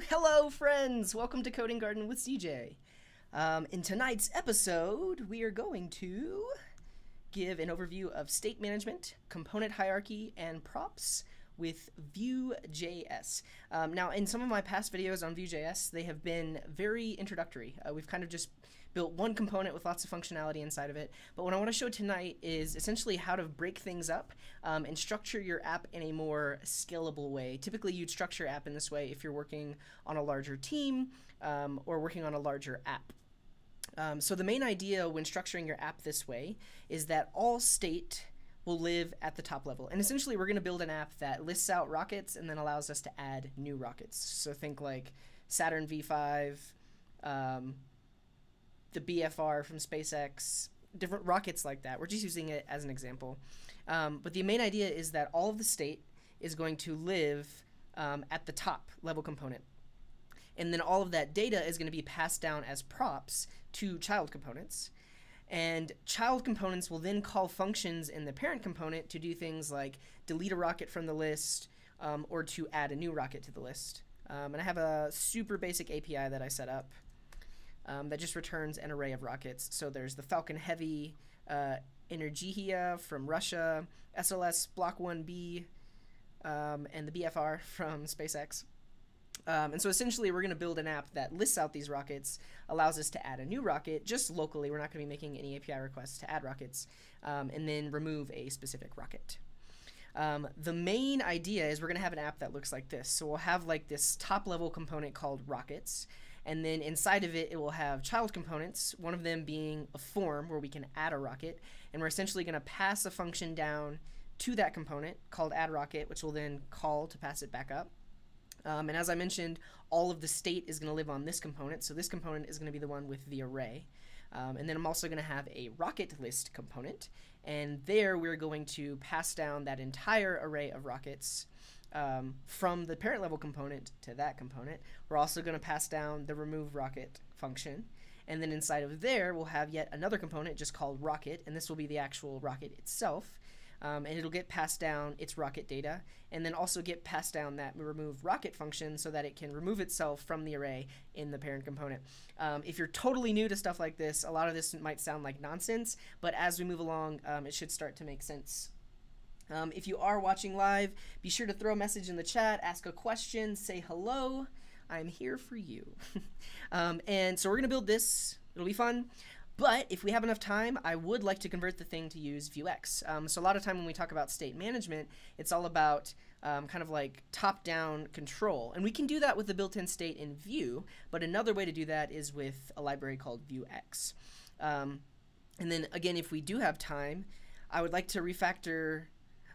Hello, friends! Welcome to Coding Garden with CJ. In tonight's episode, we are going to give an overview of state management, component hierarchy, and props with Vue.js. Now, in some of my past videos on Vue.js, they have been very introductory. We've kind of just built one component with lots of functionality inside of it. But what I want to show tonight is essentially how to break things up and structure your app in a more scalable way. Typically, you'd structure your app in this way if you're working on a larger team or working on a larger app. So the main idea when structuring your app this way is that all state will live at the top level. And essentially, we're going to build an app that lists out rockets and then allows us to add new rockets. So think like Saturn V5, the BFR from SpaceX, different rockets like that. We're just using it as an example. But the main idea is that all of the state is going to live at the top level component. And then all of that data is going to be passed down as props to child components. And child components will then call functions in the parent component to do things like delete a rocket from the list or to add a new rocket to the list. And I have a super basic API that I set up that just returns an array of rockets. So there's the Falcon Heavy, Energia from Russia, SLS Block 1B, and the BFR from SpaceX. And so essentially we're going to build an app that lists out these rockets, allows us to add a new rocket just locally. We're not going to be making any API requests to add rockets, and then remove a specific rocket. The main idea is we're going to have an app that looks like this. So we'll have like this top level component called rockets, and then inside of it, it will have child components, one of them being a form where we can add a rocket, and we're essentially going to pass a function down to that component called add rocket, which will then call to pass it back up. And as I mentioned, all of the state is going to live on this component, so this component is going to be the one with the array. And then I'm also going to have a rocket list component, and there we're going to pass down that entire array of rockets from the parent level component to that component. We're also going to pass down the remove rocket function, and then inside of there we'll have yet another component just called rocket, and this will be the actual rocket itself. And it'll get passed down its rocket data, and then also get passed down that remove rocket function so that it can remove itself from the array in the parent component. If you're totally new to stuff like this, a lot of this might sound like nonsense, but as we move along, it should start to make sense. If you are watching live, be sure to throw a message in the chat, ask a question, say hello. I'm here for you. And so we're going to build this. It'll be fun. But if we have enough time, I would like to convert the thing to use Vuex. So a lot of time when we talk about state management, it's all about kind of like top-down control. And we can do that with the built-in state in Vue, but another way to do that is with a library called Vuex. And then again, if we do have time, I would like to refactor,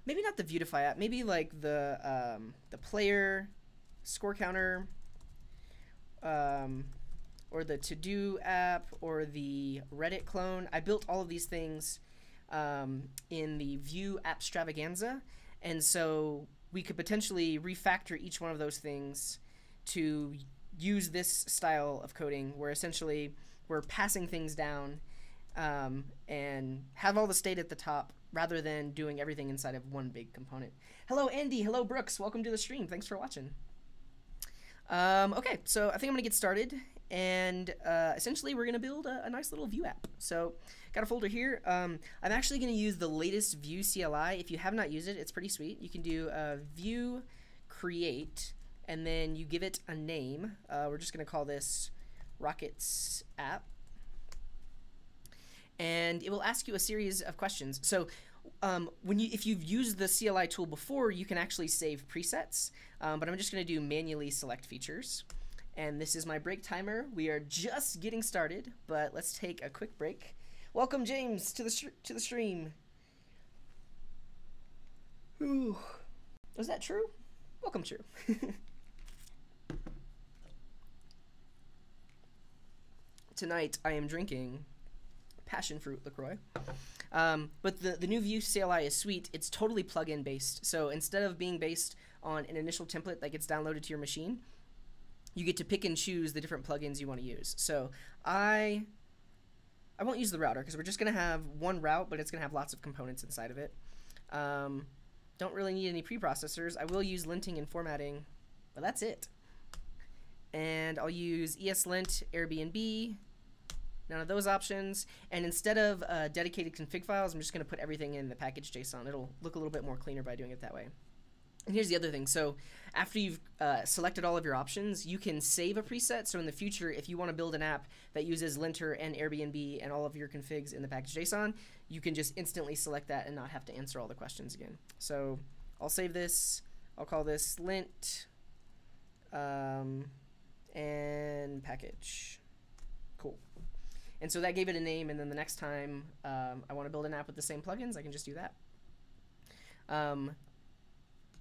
maybe not the Vuetify app, maybe like the player score counter, or the to-do app, or the Reddit clone. I built all of these things in the Vue Appstravaganza, and so we could potentially refactor each one of those things to use this style of coding, where essentially we're passing things down and have all the state at the top, rather than doing everything inside of one big component. Hello, Andy. Hello, Brooks. Welcome to the stream. Thanks for watching. Okay, so I think I'm going to get started. And essentially, we're going to build a nice little Vue app. So, got a folder here. I'm actually going to use the latest Vue CLI. If you have not used it, it's pretty sweet. You can do Vue create, and then you give it a name. We're just going to call this Rockets app. And it will ask you a series of questions. So, if you've used the CLI tool before, you can actually save presets. But I'm just going to do manually select features. And this is my break timer. We are just getting started, but let's take a quick break. Welcome, James, to the stream. Ooh. Was that true? Welcome, true. Tonight, I am drinking passion fruit LaCroix. But the new Vue CLI is sweet. It's totally plugin based. So instead of being based on an initial template that gets downloaded to your machine, you get to pick and choose the different plugins you want to use. So I won't use the router because we're just going to have one route, but it's going to have lots of components inside of it. Don't really need any preprocessors. I will use linting and formatting, but that's it. and I'll use ESLint Airbnb, none of those options. And instead of dedicated config files, I'm just going to put everything in the package.json. It'll look a little bit more cleaner by doing it that way. And here's the other thing. So after you've selected all of your options, you can save a preset. So in the future, if you want to build an app that uses linter and Airbnb and all of your configs in the package.json, you can just instantly select that and not have to answer all the questions again. So I'll save this. I'll call this lint and package. Cool. And so that gave it a name, and then the next time I want to build an app with the same plugins, I can just do that.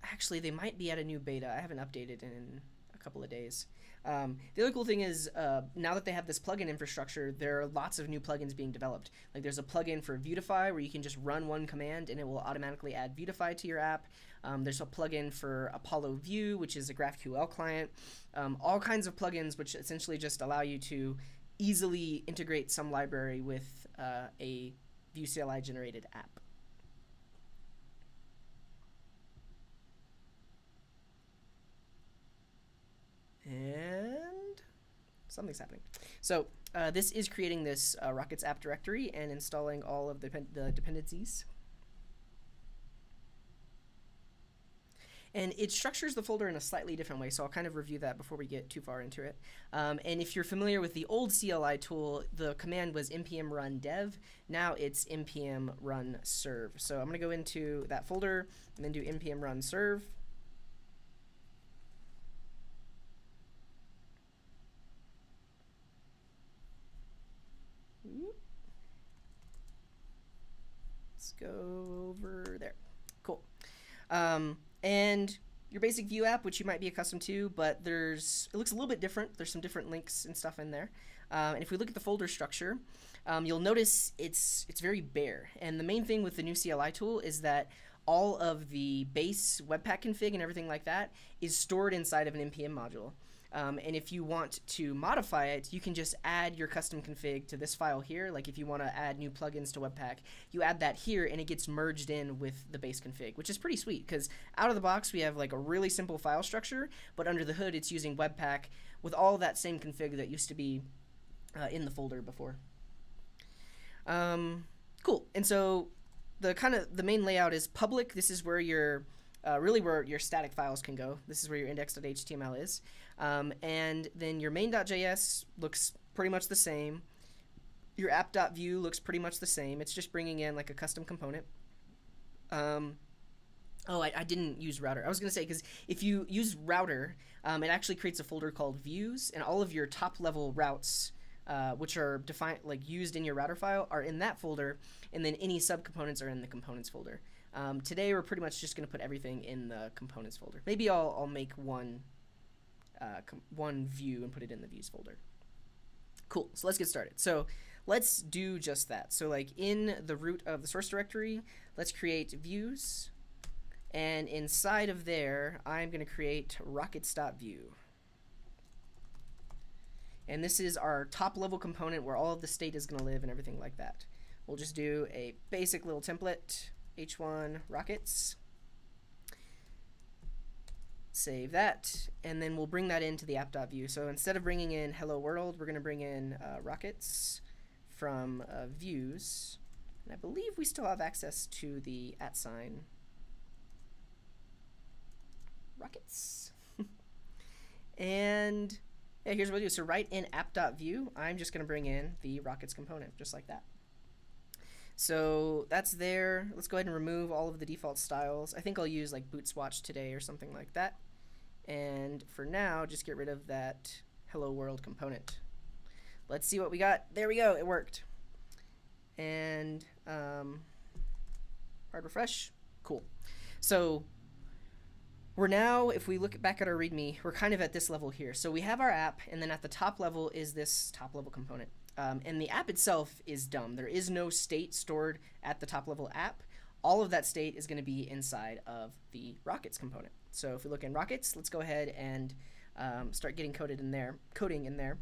Actually, they might be at a new beta. I haven't updated in a couple of days. The other cool thing is now that they have this plugin infrastructure, there are lots of new plugins being developed. Like there's a plugin for Vue Cli where you can just run one command and it will automatically add Vue Cli to your app. There's a plugin for Apollo View, which is a GraphQL client. All kinds of plugins which essentially just allow you to easily integrate some library with a Vue CLI generated app. And something's happening. So this is creating this Rockets app directory and installing all of the dependencies. And it structures the folder in a slightly different way, so I'll kind of review that before we get too far into it. And if you're familiar with the old CLI tool, the command was npm run dev. Now it's npm run serve. So I'm going to go into that folder and then do npm run serve. Let's go over there. Cool. And your basic Vue app, which you might be accustomed to, but it looks a little bit different. There's some different links and stuff in there. And if we look at the folder structure, you'll notice it's very bare. And the main thing with the new CLI tool is that all of the base Webpack config and everything like that is stored inside of an npm module. And if you want to modify it, you can just add your custom config to this file here. Like if you want to add new plugins to Webpack, you add that here and it gets merged in with the base config, which is pretty sweet because out of the box we have like a really simple file structure, but under the hood it's using Webpack with all that same config that used to be in the folder before. Cool. And so the main layout is public. This is where your really where your static files can go. This is where your index.html is. And then your main.js looks pretty much the same. Your app.vue looks pretty much the same. It's just bringing in like a custom component. I didn't use router. I was going to say, because if you use router, it actually creates a folder called views, and all of your top level routes, which are defined, like used in your router file, are in that folder, and then any subcomponents are in the components folder. Today we're pretty much just going to put everything in the components folder. Maybe I'll make one view and put it in the views folder. Cool. So let's get started. So let's do just that. So like in the root of the source directory, let's create views, and inside of there I'm going to create rockets.view. And this is our top level component where all of the state is going to live and everything like that. We'll just do a basic little template, h1 rockets. Save that, and then we'll bring that into the app.vue. So instead of bringing in hello world, we're going to bring in rockets from views. And I believe we still have access to the @ rockets. And yeah, here's what we do. So right in app.vue, I'm just going to bring in the rockets component, just like that. So that's there. Let's go ahead and remove all of the default styles. I think I'll use like boot swatch today or something like that. And for now, just get rid of that hello world component. Let's see what we got. There we go. It worked. And hard refresh. Cool. So we're now, if we look back at our README, we're kind of at this level here. So we have our app, and then at the top level is this top level component. And the app itself is dumb. There is no state stored at the top level app. All of that state is going to be inside of the rockets component. So if we look in rockets, let's go ahead and start getting coding in there.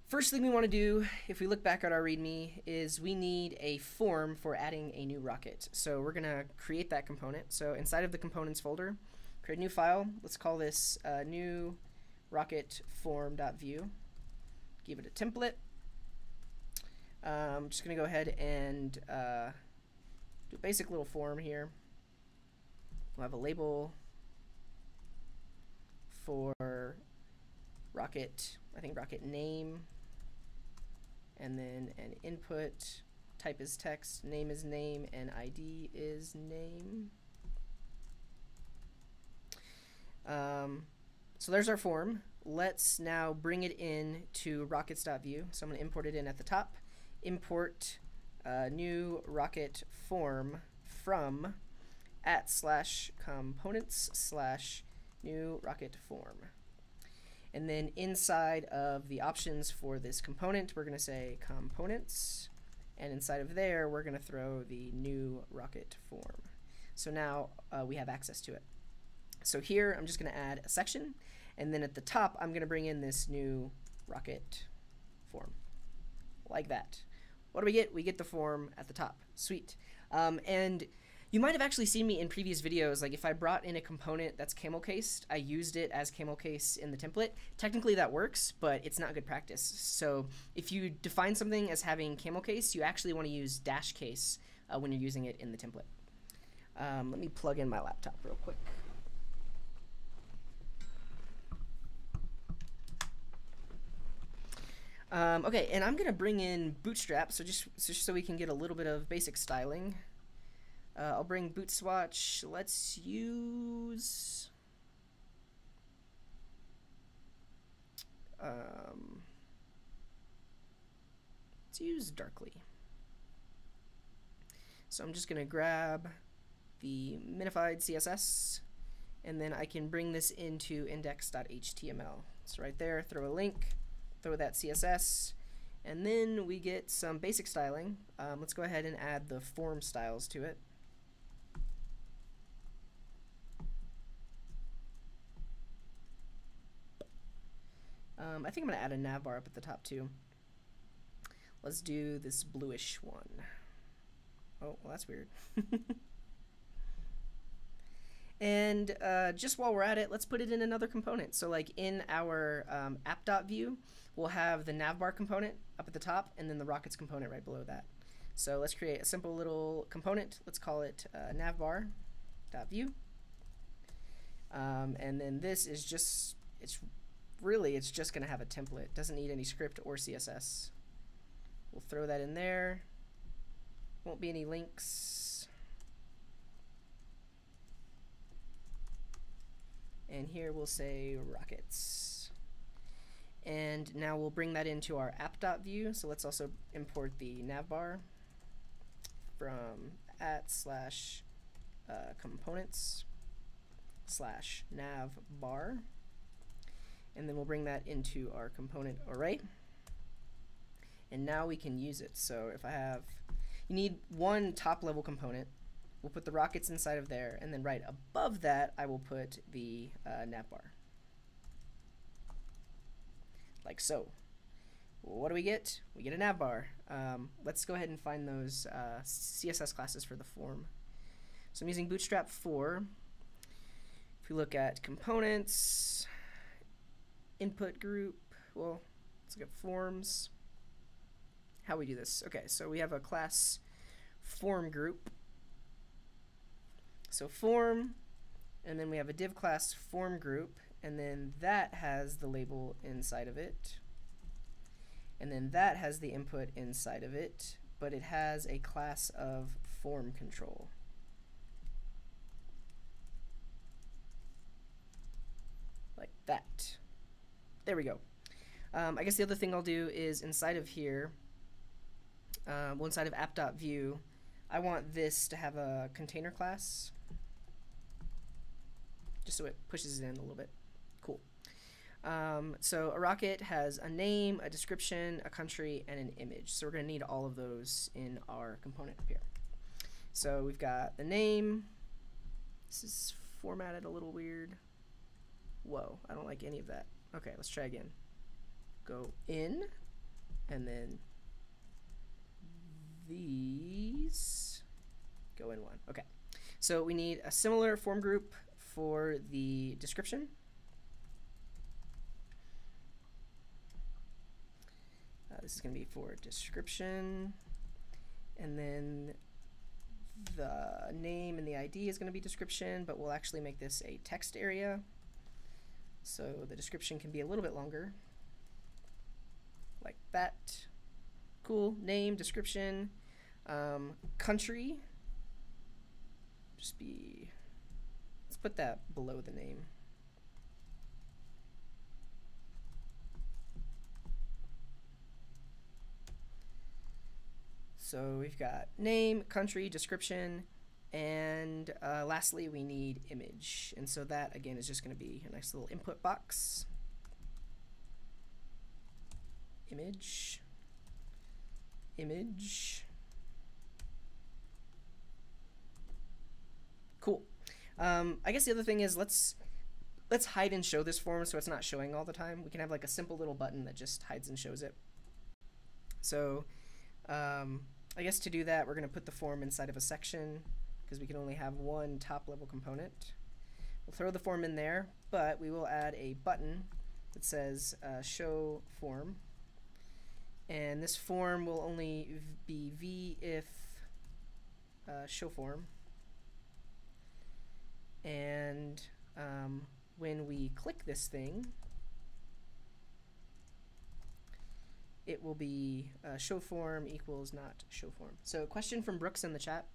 First thing we want to do, if we look back at our README, is we need a form for adding a new rocket. So we're going to create that component. So inside of the components folder, create create a new file. Let's call this new rocket form.view. Give it a template. I'm just going to go ahead and do a basic little form here. We'll have a label for rocket, I think rocket name, and then an input. Type is text, name is name, and ID is name. So there's our form. Let's now bring it in to rockets.view. So I'm going to import it in at the top. Import new rocket form from @/components/new rocket form. And then inside of the options for this component, we're going to say components. And inside of there, we're going to throw the new rocket form. So now we have access to it. So here, I'm just going to add a section. And then at the top, I'm going to bring in this new rocket form. Like that. What do we get? We get the form at the top. Sweet. And you might have actually seen me in previous videos, like if I brought in a component that's camel cased, I used it as camel case in the template. Technically that works, but it's not good practice. So if you define something as having camel case, you actually want to use dash case when you're using it in the template. Let me plug in my laptop real quick. Okay, and I'm going to bring in Bootstrap, so just so we can get a little bit of basic styling. I'll bring Bootswatch. Let's use Darkly. So I'm just going to grab the minified CSS, and then I can bring this into index.html. So right there, throw a link, throw that CSS, and then we get some basic styling. Let's go ahead and add the form styles to it. I think I'm going to add a navbar up at the top too. Let's do this bluish one. Oh, well, that's weird. And just while we're at it, let's put it in another component. So like in our app.view, we'll have the navbar component up at the top and then the rockets component right below that. So let's create a simple little component. Let's call it navbar.view. And then this is just, it's just going to have a template. It doesn't need any script or CSS. We'll throw that in there. Won't be any links. And here we'll say rockets. And now we'll bring that into our app.view. So let's also import the navbar from @/components/navbar. And then we'll bring that into our component array. And now we can use it. So if I have, you need one top level component. We'll put the rockets inside of there, and then right above that, I will put the navbar. Like so. What do we get? We get a navbar. Let's go ahead and find those CSS classes for the form. So I'm using Bootstrap 4. If we look at components, input group, well, let's look at forms. How we do this? Okay, so we have a class form group. So form, and then we have a div class form group, and then that has the label inside of it. And then that has the input inside of it, but it has a class of form control. Like that. There we go. I guess the other thing I'll do is inside of here, well, inside of app.view, I want this to have a container class, just so it pushes it in a little bit. Cool. So a rocket has a name, a description, a country, and an image. So we're going to need all of those in our component up here. So we've got the name. This is formatted a little weird. Whoa, I don't like any of that. Okay, let's try again. Go in, and then these go in one. Okay, so we need a similar form group for the description. This is going to be for description, and then the name and the ID is going to be description, but we'll actually make this a text area, so the description can be a little bit longer, like that. Cool. Name, description, country, let's put that below the name. So we've got name, country, description, and lastly we need image. And so that again is just going to be a nice little input box. Image. Image. Cool. I guess the other thing is let's hide and show this form so it's not showing all the time. We can have like a simple little button that just hides and shows it. So I guess to do that, we're going to put the form inside of a section because we can only have one top level component. We'll throw the form in there, but we will add a button that says show form. And this form will only be v if show form. And when we click this thing, it will be show form equals not show form. So question from Brooks in the chat.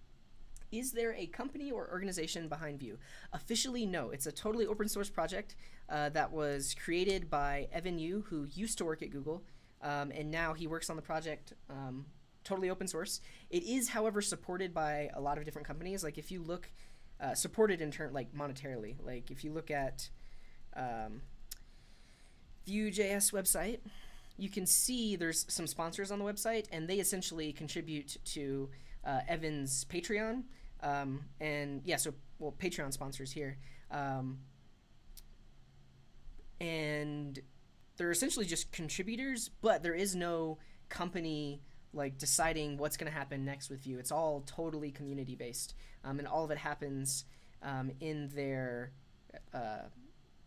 Is there a company or organization behind Vue? Officially, no. It's a totally open source project that was created by Evan Yu, who used to work at Google, and now he works on the project totally open source. It is, however, supported by a lot of different companies. Like if you look, supported in turn, like monetarily. Like if you look at Vue.js website, you can see there's some sponsors on the website, and they essentially contribute to Evan's Patreon. And yeah, so, well, Patreon sponsors here. And they're essentially just contributors, but there is no company like deciding what's going to happen next with Vue. It's all totally community based, and all of it happens in their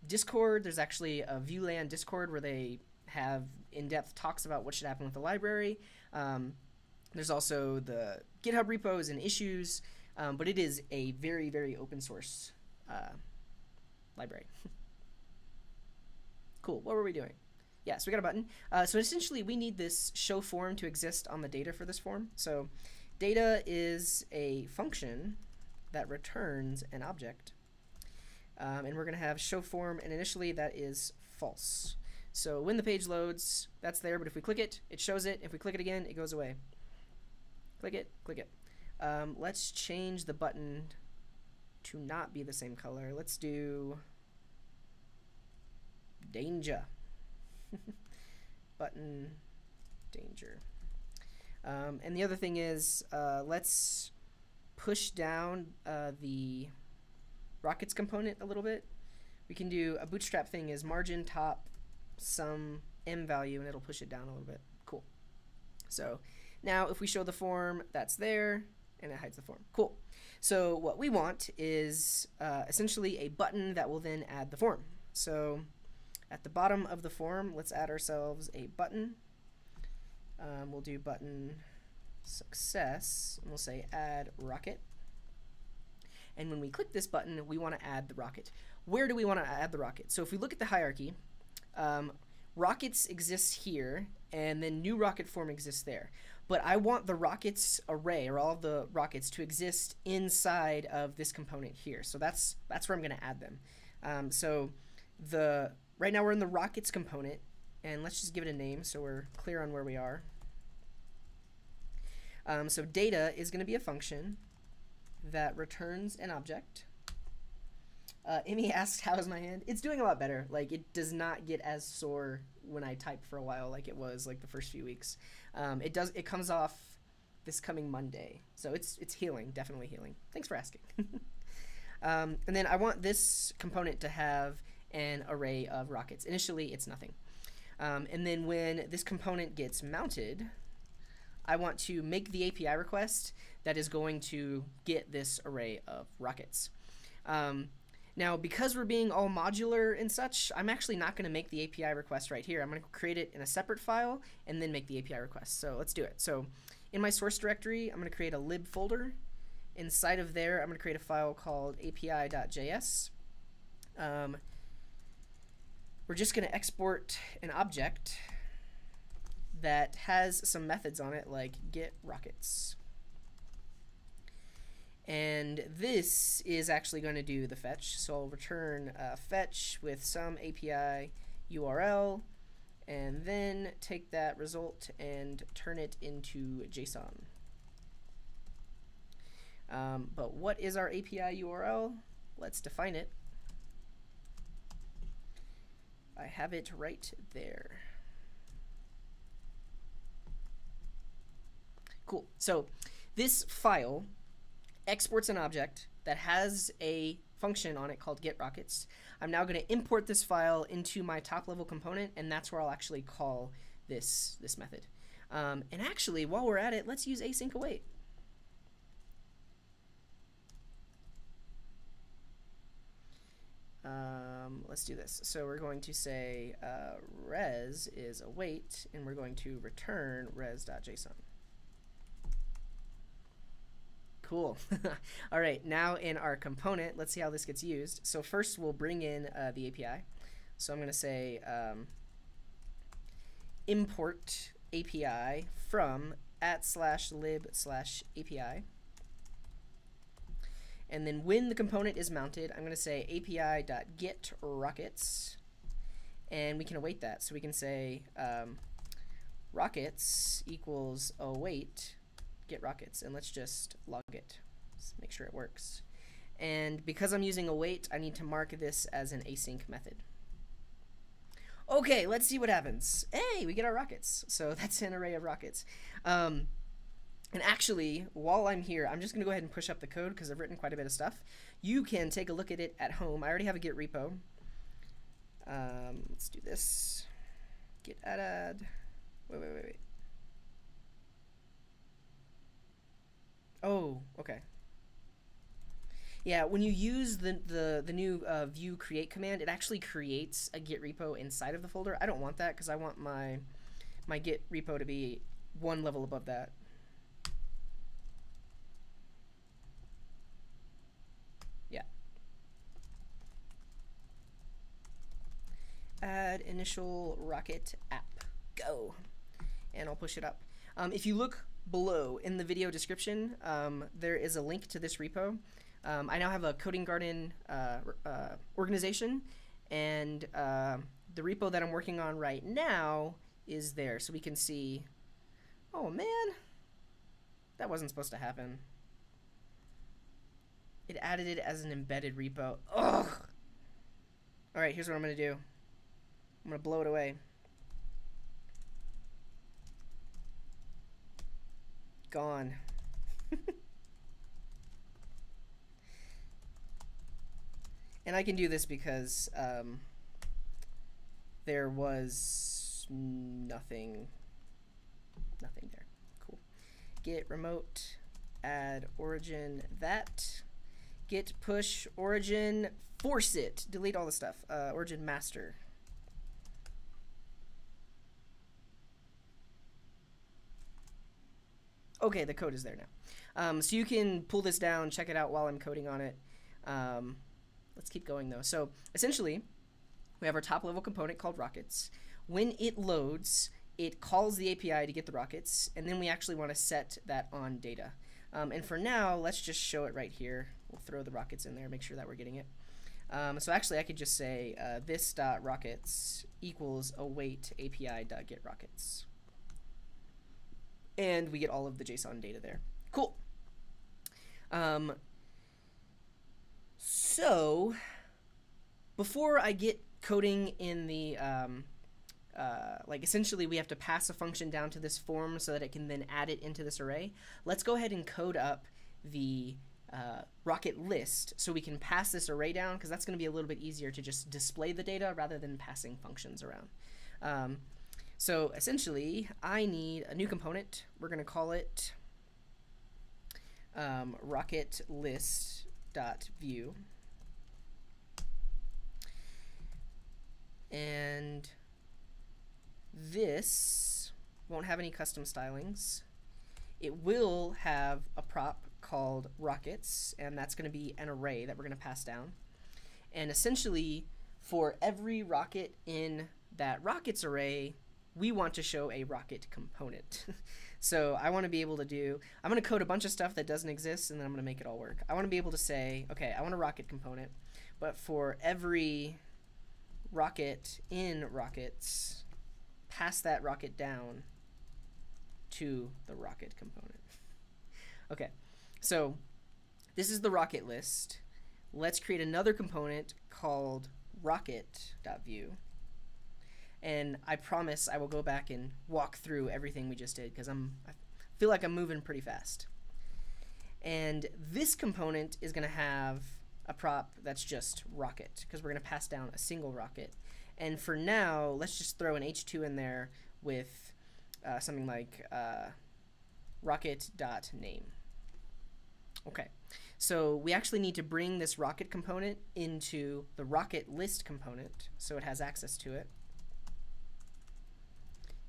Discord. There's actually a ViewLand Discord where they have in-depth talks about what should happen with the library. There's also the GitHub repos and issues, but it is a very, very open source library. Cool. What were we doing? Yeah, so we got a button. So essentially, we need this show form to exist on the data for this form. So data is a function that returns an object. And we're going to have show form, and initially that is false. So when the page loads, that's there, but if we click it, it shows it. If we click it again, it goes away. Click it, click it. Let's change the button to not be the same color. Let's do danger. Button danger. And the other thing is, let's push down the rockets component a little bit. We can do a bootstrap thing is margin top some m value, and it'll push it down a little bit. Cool. So now if we show the form, that's there, and it hides the form. Cool. So what we want is essentially a button that will then add the form. So at the bottom of the form, let's add ourselves a button. We'll do button success, and we'll say add rocket. And when we click this button, we want to add the rocket. Where do we want to add the rocket? So if we look at the hierarchy, rockets exist here, and then new rocket form exists there. But I want the rockets array, or all of the rockets, to exist inside of this component here. So that's where I'm going to add them. So right now we're in the rockets component, and let's just give it a name so we're clear on where we are. So data is going to be a function that returns an object. Emmy asked, how is my hand? It's doing a lot better. Like, it does not get as sore when I type for a while like it was like the first few weeks. It comes off this coming Monday. So it's healing, definitely healing. Thanks for asking. And then I want this component to have an array of rockets. Initially, it's nothing. And then when this component gets mounted, I want to make the API request that is going to get this array of rockets. Now, because we're being all modular and such, I'm actually not going to make the API request right here. I'm going to create it in a separate file and then make the API request. So let's do it. So in my source directory, I'm going to create a lib folder. Inside of there, I'm going to create a file called api.js. We're just going to export an object that has some methods on it like get rockets. And this is actually going to do the fetch. So I'll return fetch with some API URL, and then take that result and turn it into JSON. But what is our API URL? Let's define it. I have it right there. Cool. So this file exports an object that has a function on it called getRockets. I'm now going to import this file into my top level component, and that's where I'll actually call this method. And actually, while we're at it, let's use async await. Let's do this. So we're going to say res is await, and we're going to return res.json. Cool. All right, now in our component, let's see how this gets used. So first we'll bring in the API. So I'm going to say import API from @lib/API. And then when the component is mounted, I'm going to say api.getRockets, and we can await that. So we can say rockets equals await get rockets, and let's just log it. Let's make sure it works. And because I'm using await, I need to mark this as an async method. Okay, let's see what happens. Hey, we get our rockets. So that's an array of rockets. And actually, while I'm here, I'm just going to go ahead and push up the code because I've written quite a bit of stuff. You can take a look at it at home. I already have a Git repo. Let's do this. Git add. Wait. Oh, okay. Yeah, when you use the new Vue create command, it actually creates a Git repo inside of the folder. I don't want that because I want my Git repo to be one level above that. Yeah. Add initial rocket app. Go. And I'll push it up. If you look below in the video description, there is a link to this repo. I now have a Coding Garden organization, and the repo that I'm working on right now is there, so we can see. Oh man, that wasn't supposed to happen. It added it as an embedded repo. Ugh. All right, here's what I'm gonna do. I'm gonna blow it away. Gone. And I can do this because there was nothing there. Cool. Git remote, add origin that, git push origin, force it, delete all the stuff, origin master. Okay, the code is there now. So you can pull this down, check it out while I'm coding on it. Let's keep going though. So essentially, we have our top level component called rockets. When it loads, it calls the API to get the rockets, and then we actually want to set that on data. And for now, let's just show it right here. We'll throw the rockets in there, make sure that we're getting it. So actually, I could just say this.rockets equals await api.getRockets. And we get all of the JSON data there. Cool. So before I get coding in the, like essentially we have to pass a function down to this form so that it can then add it into this array. Let's go ahead and code up the rocket list so we can pass this array down, because that's going to be a little bit easier to just display the data rather than passing functions around. So essentially, I need a new component. We're going to call it rocket list.view. And this won't have any custom stylings. It will have a prop called rockets, and that's going to be an array that we're going to pass down. And essentially, for every rocket in that rockets array, we want to show a rocket component. So I want to be able to do, I'm going to code a bunch of stuff that doesn't exist, and then I'm going to make it all work. I want to be able to say, okay, I want a rocket component, but for every rocket in rockets, pass that rocket down to the rocket component. Okay, so this is the rocket list. Let's create another component called rocket.view. And I promise I will go back and walk through everything we just did because I feel like I'm moving pretty fast. And this component is going to have a prop that's just rocket because we're going to pass down a single rocket. And for now, let's just throw an h2 in there with something like rocket.name. Okay, so we actually need to bring this rocket component into the rocket list component so it has access to it.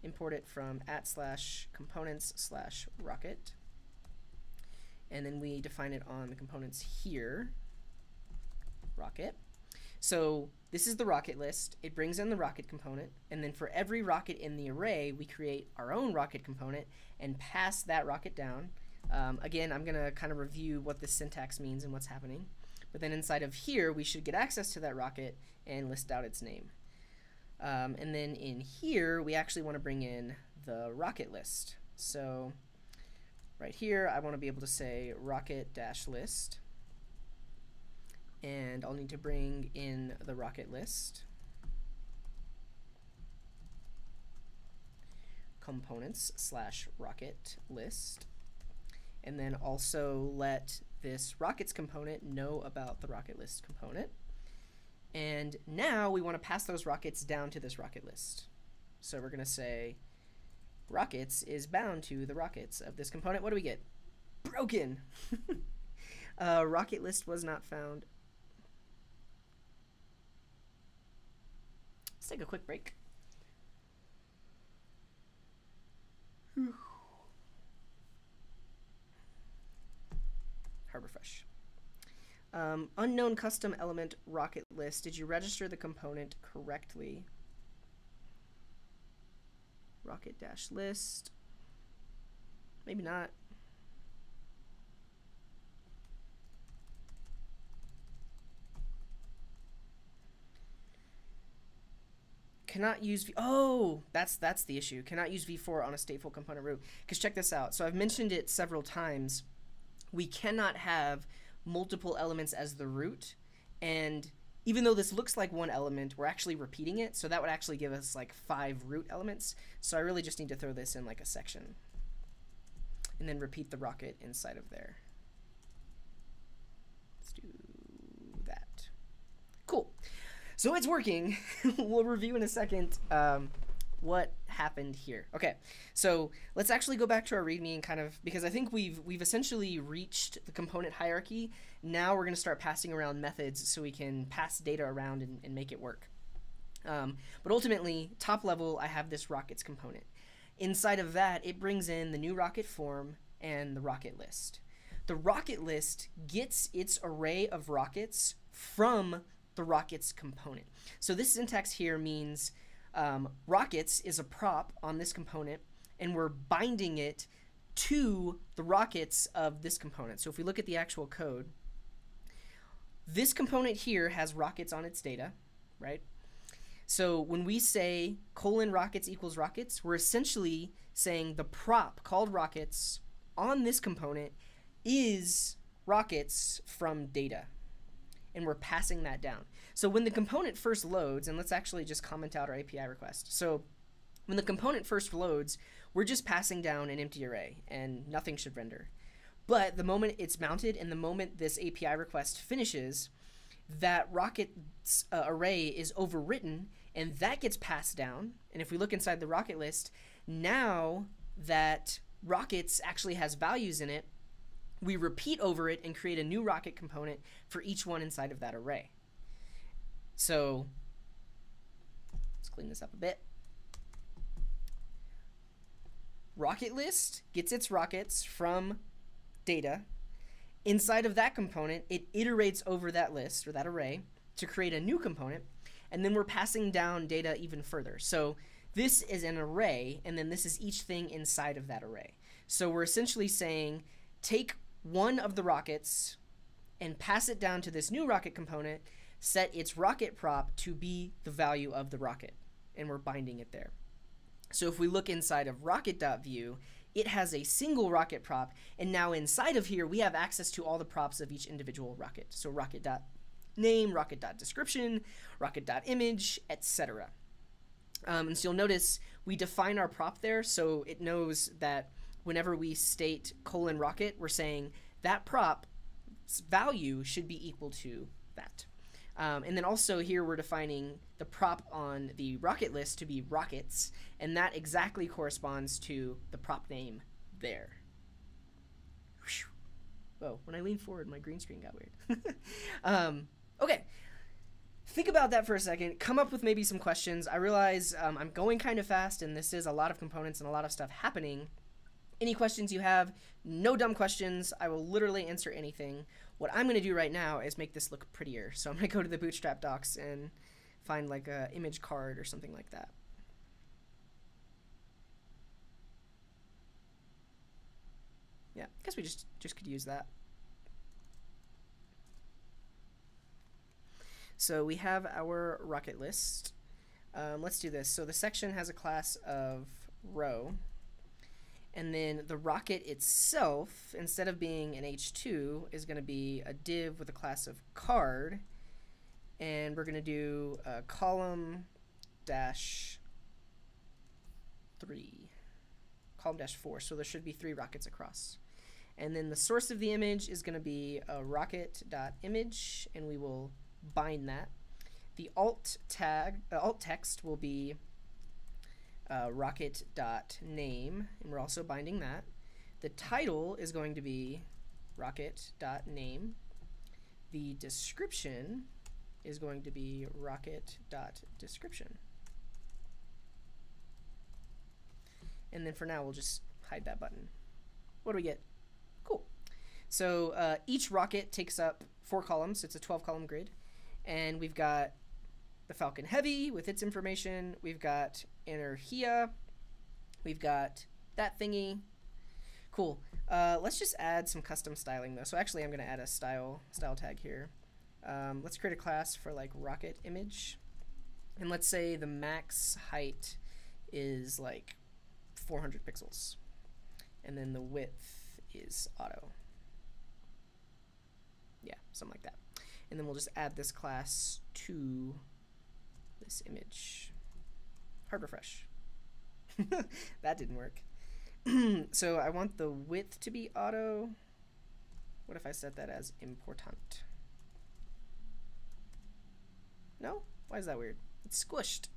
Import it from @/components/rocket. And then we define it on the components here, rocket. So this is the rocket list. It brings in the rocket component, and then for every rocket in the array, we create our own rocket component and pass that rocket down. Again, I'm going to kind of review what this syntax means and what's happening. But then inside of here, we should get access to that rocket and list out its name. And then in here, we actually want to bring in the rocket list. So right here, I want to be able to say rocket-list. And I'll need to bring in the rocket list. Components/rocket list. And then also let this rockets component know about the rocket list component. And now we want to pass those rockets down to this rocket list. So we're going to say rockets is bound to the rockets of this component. What do we get? Broken! Rocket list was not found. Let's take a quick break. Harbor Fresh. Unknown custom element rocket list. Did you register the component correctly? Rocket-list. Maybe not. Cannot use that's the issue. Cannot use v4 on a stateful component root. Because check this out. So I've mentioned it several times. We cannot have multiple elements as the root, and even though this looks like one element, we're actually repeating it, so that would actually give us like 5 root elements. So I really just need to throw this in like a section and then repeat the rocket inside of there. Let's do that. Cool. So it's working. We'll review in a second what happened here. Okay, so let's actually go back to our README and kind of, because I think we've essentially reached the component hierarchy. Now we're going to start passing around methods so we can pass data around and make it work. But ultimately, top level, I have this rockets component. Inside of that, it brings in the new rocket form and the rocket list. The rocket list gets its array of rockets from the rockets component. So this syntax here means rockets is a prop on this component, and we're binding it to the rockets of this component. So if we look at the actual code, this component here has rockets on its data, right? So when we say :rockets equals rockets, we're essentially saying the prop called rockets on this component is rockets from data, and we're passing that down. So when the component first loads, and let's actually just comment out our API request. So when the component first loads, we're just passing down an empty array, and nothing should render. But the moment it's mounted and the moment this API request finishes, that rocket's array is overwritten, and that gets passed down. And if we look inside the rocket list, now that rockets actually has values in it, we repeat over it and create a new rocket component for each one inside of that array. So Let's clean this up a bit. Rocket list gets its rockets from data. Inside of that component, it iterates over that list or that array to create a new component, and then we're passing down data even further. So this is an array, and then this is each thing inside of that array. So we're essentially saying, take one of the rockets and pass it down to this new rocket component, set its rocket prop to be the value of the rocket, and we're binding it there. So if we look inside of rocket.view, it has a single rocket prop, and now inside of here, we have access to all the props of each individual rocket. So rocket.name, rocket.description, rocket.image, etc. And so you'll notice we define our prop there, so it knows that whenever we state :rocket, we're saying that prop's value should be equal to that. And then also here we're defining the prop on the rocket list to be rockets, and that exactly corresponds to the prop name there. Whoa, when I leaned forward, my green screen got weird. Okay, think about that for a second. Come up with maybe some questions. I realize I'm going kind of fast, and this is a lot of components and a lot of stuff happening. Any questions you have, no dumb questions. I will literally answer anything. What I'm going to do right now is make this look prettier. So I'm going to go to the Bootstrap docs and find like a image card or something like that. Yeah, I guess we just could use that. So we have our rocket list. Let's do this. So the section has a class of row. And then the rocket itself, instead of being an h2, is going to be a div with a class of card. And we're going to do a column dash 3. Column dash 4. So there should be 3 rockets across. And then the source of the image is going to be a rocket.image, and we will bind that. The alt text will be rocket.name, and we're also binding that. The title is going to be rocket.name. The description is going to be rocket.description. And then for now, we'll just hide that button. What do we get? Cool. So each rocket takes up 4 columns. It's a 12-column grid. And we've got the Falcon Heavy with its information. We've got Energia. We've got that thingy. Cool. Let's just add some custom styling though. So actually I'm going to add a style tag here. Let's create a class for like rocket image. And let's say the max height is like 400 pixels. And then the width is auto. Yeah, something like that. And then we'll just add this class to this image. Hard refresh. That didn't work. So I want the width to be auto. What if I set that as important? No? Why is that weird? It's squished.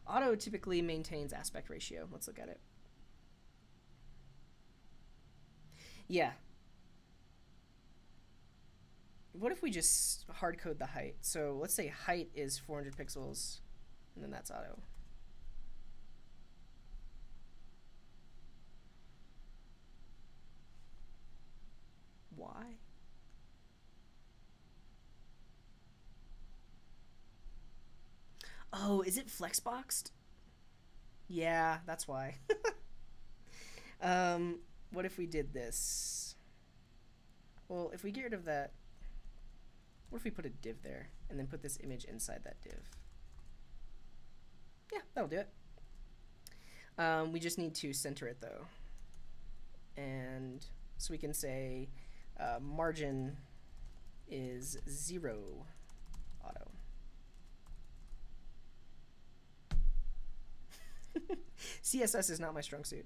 Auto typically maintains aspect ratio. Let's look at it. Yeah. What if we just hard code the height? So let's say height is 400 pixels, and then that's auto. Why? Oh, is it flexboxed? Yeah, that's why. What if we did this? Well, if we get rid of that, what if we put a div there and then put this image inside that div? Yeah, that'll do it. We just need to center it though. And so we can say margin is 0 auto. CSS is not my strong suit.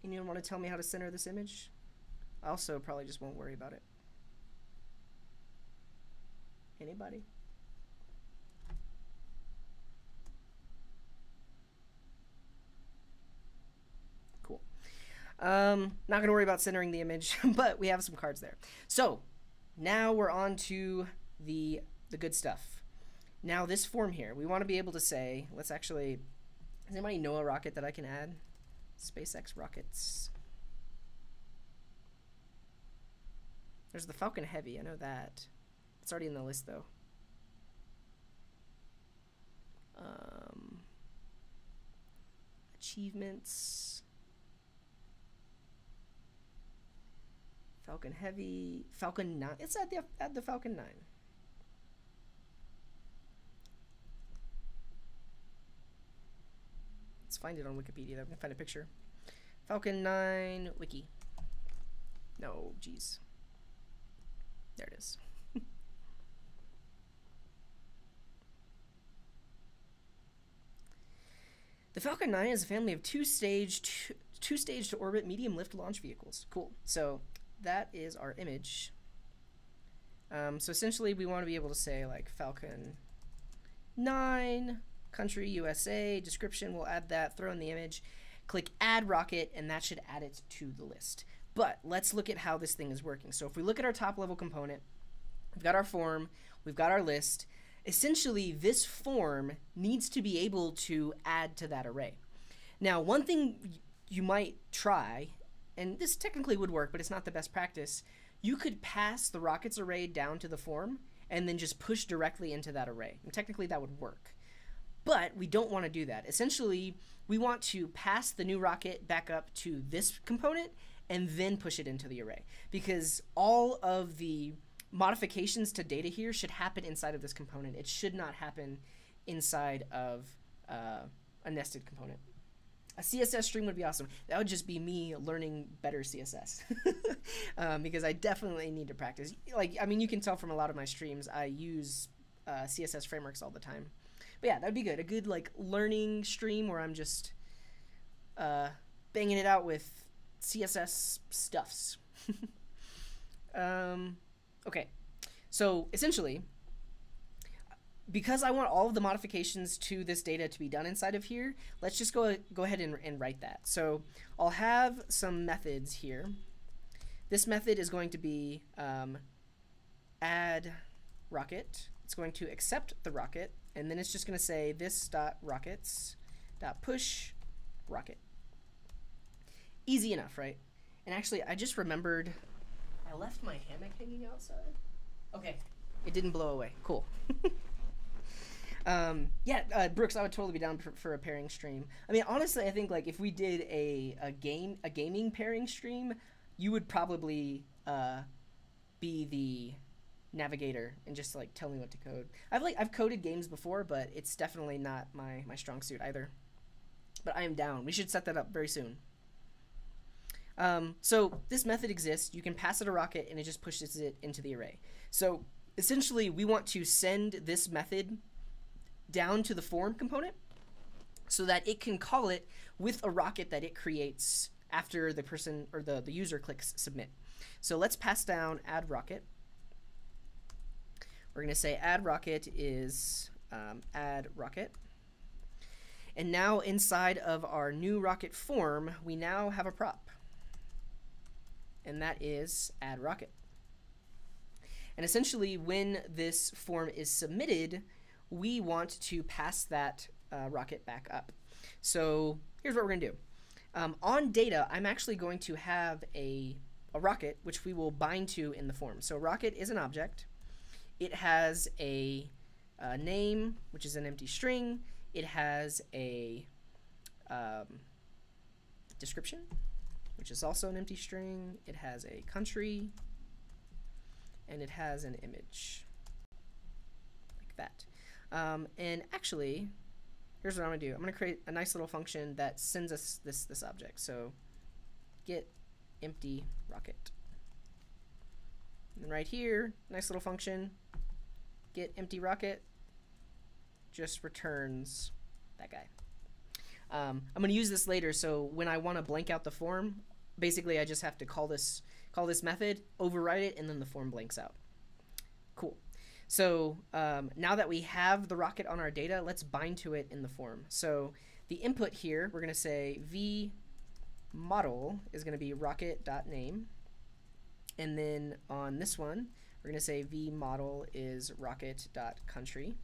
Anyone want to tell me how to center this image? I also probably just won't worry about it. Anybody? Cool. Not gonna worry about centering the image, but we have some cards there. So now we're on to the good stuff. Now this form here, we want to be able to say, let's actually, does anybody know a rocket that I can add? SpaceX rockets. There's the Falcon Heavy, I know that. It's already in the list though. Achievements. Falcon Heavy, Falcon 9. It's at the Falcon 9. Let's find it on Wikipedia. I can find a picture. Falcon 9 wiki. No, geez. There it is. The Falcon 9 is a family of two-stage to orbit medium lift launch vehicles. Cool. So that is our image. So essentially we want to be able to say like Falcon 9, country USA, description, we'll add that, throw in the image, click add rocket, and that should add it to the list. But let's look at how this thing is working. So if we look at our top level component, we've got our form, we've got our list. Essentially this form needs to be able to add to that array. Now one thing you might try, and this technically would work, but it's not the best practice, you could pass the rockets array down to the form and then just push directly into that array. And technically that would work. But we don't want to do that. Essentially, we want to pass the new rocket back up to this component and then push it into the array. Because all of the modifications to data here should happen inside of this component. It should not happen inside of a nested component. A CSS stream would be awesome. That would just be me learning better CSS. Because I definitely need to practice. Like, I mean, you can tell from a lot of my streams, I use CSS frameworks all the time. But yeah, that would be good. A good, like, learning stream where I'm just banging it out with CSS stuffs. Okay. So, essentially, because I want all of the modifications to this data to be done inside of here, let's just go ahead and write that. So I'll have some methods here. This method is going to be add rocket. It's going to accept the rocket, and then it's just going to say this dot rockets dot push rocket. Easy enough, right? And actually, I just remembered I left my hammock hanging outside. Okay, it didn't blow away. Cool. Brooks, I would totally be down for a pairing stream. I mean, honestly, I think like if we did a gaming pairing stream, you would probably be the navigator and just like tell me what to code. I've coded games before, but it's definitely not my strong suit either. But I am down. We should set that up very soon. So this method exists. You can pass it a rocket and it just pushes it into the array. So essentially, we want to send this method down to the form component so that it can call it with a rocket that it creates after the person or the user clicks submit. So let's pass down add rocket. We're going to say add rocket is add rocket. And now inside of our new rocket form, we now have a prop. And that is add rocket. And essentially when this form is submitted, we want to pass that rocket back up. So here's what we're going to do. On data, I'm actually going to have a rocket, which we will bind to in the form. So rocket is an object. It has a name, which is an empty string. It has a description, which is also an empty string. It has a country, and it has an image, like that. And actually, here's what I'm going to do. I'm going to create a nice little function that sends us this object. So get empty rocket. And right here, nice little function, get empty rocket, just returns that guy. I'm going to use this later, so when I want to blank out the form, basically I just have to call this method, override it, and then the form blanks out. Cool. So now that we have the rocket on our data, let's bind to it in the form. So the input here, we're going to say v model is going to be rocket.name. And then on this one, we're going to say v model is rocket.country.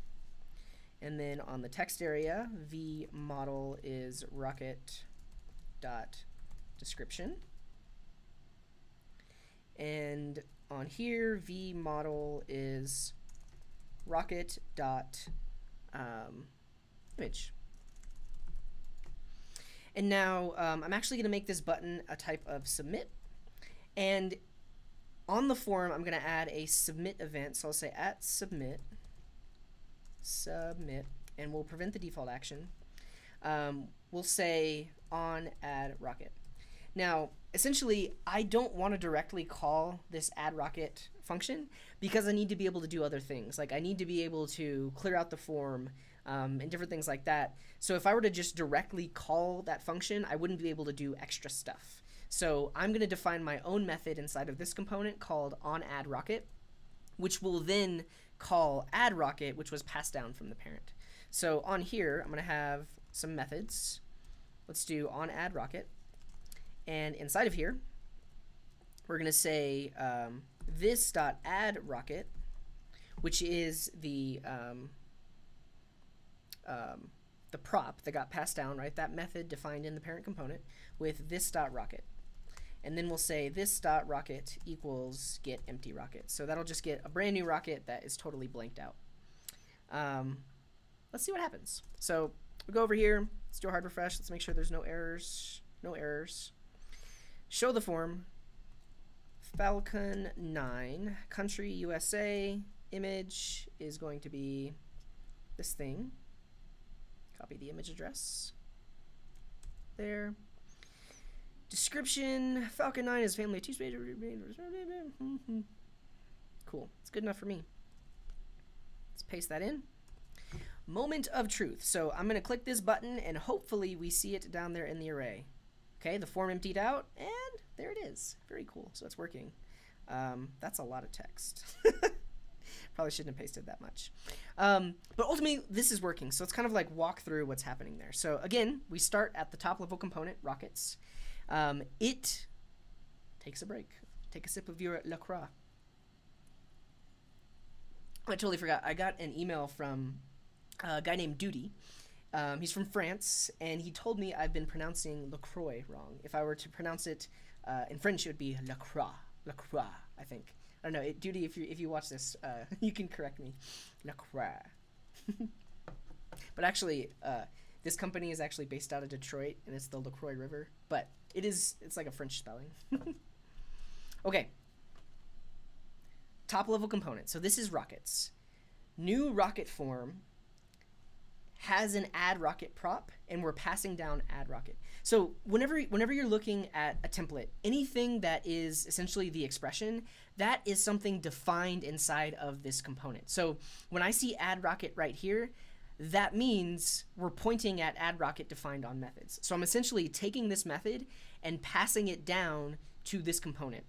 And then on the text area, v model is rocket.description. And on here, v model is rocket.image. And now I'm actually going to make this button a type of submit. And on the form, I'm going to add a submit event. So I'll say at submit, and we'll prevent the default action. We'll say on add rocket. Now, essentially, I don't want to directly call this add rocket function because I need to be able to do other things. Like I need to be able to clear out the form and different things like that. So if I were to just directly call that function, I wouldn't be able to do extra stuff. So I'm going to define my own method inside of this component called onAddRocket, which will then call addRocket, which was passed down from the parent. So on here, I'm going to have some methods. Let's do onAddRocket. And inside of here, we're going to say this.addRocket, which is the prop that got passed down, right? That method defined in the parent component with this.rocket. And then we'll say this.rocket equals get empty rocket. So that'll just get a brand new rocket that is totally blanked out. Let's see what happens. So we'll go over here. Let's do a hard refresh. Let's make sure there's no errors. No errors. Show the form. Falcon 9. Country USA. Image is going to be this thing. Copy the image address. There. Description, Falcon 9 is family of two-stage. Cool. It's good enough for me. Let's paste that in. Moment of truth. So I'm going to click this button, and hopefully we see it down there in the array. Okay, the form emptied out, and there it is. Very cool. So it's working. That's a lot of text. Probably shouldn't have pasted that much. But ultimately, this is working. So it's kind of like walk through what's happening there. So again, we start at the top level component, rockets. It takes a break. Take a sip of your La Croix. I totally forgot. I got an email from a guy named Duty. He's from France, and he told me I've been pronouncing LaCroix wrong. If I were to pronounce it in French, it would be La Croix. La Croix, I think. I don't know. Duty, if you watch this, you can correct me. La Croix. But actually, this company is actually based out of Detroit, and it's the LaCroix River. But it's like a French spelling. Okay. Top level component. So this is rockets. New rocket form has an add rocket prop, and we're passing down add rocket. So whenever you're looking at a template, anything that is essentially the expression, that is something defined inside of this component. So when I see add rocket right here, that means we're pointing at add rocket defined on methods. So I'm essentially taking this method and passing it down to this component.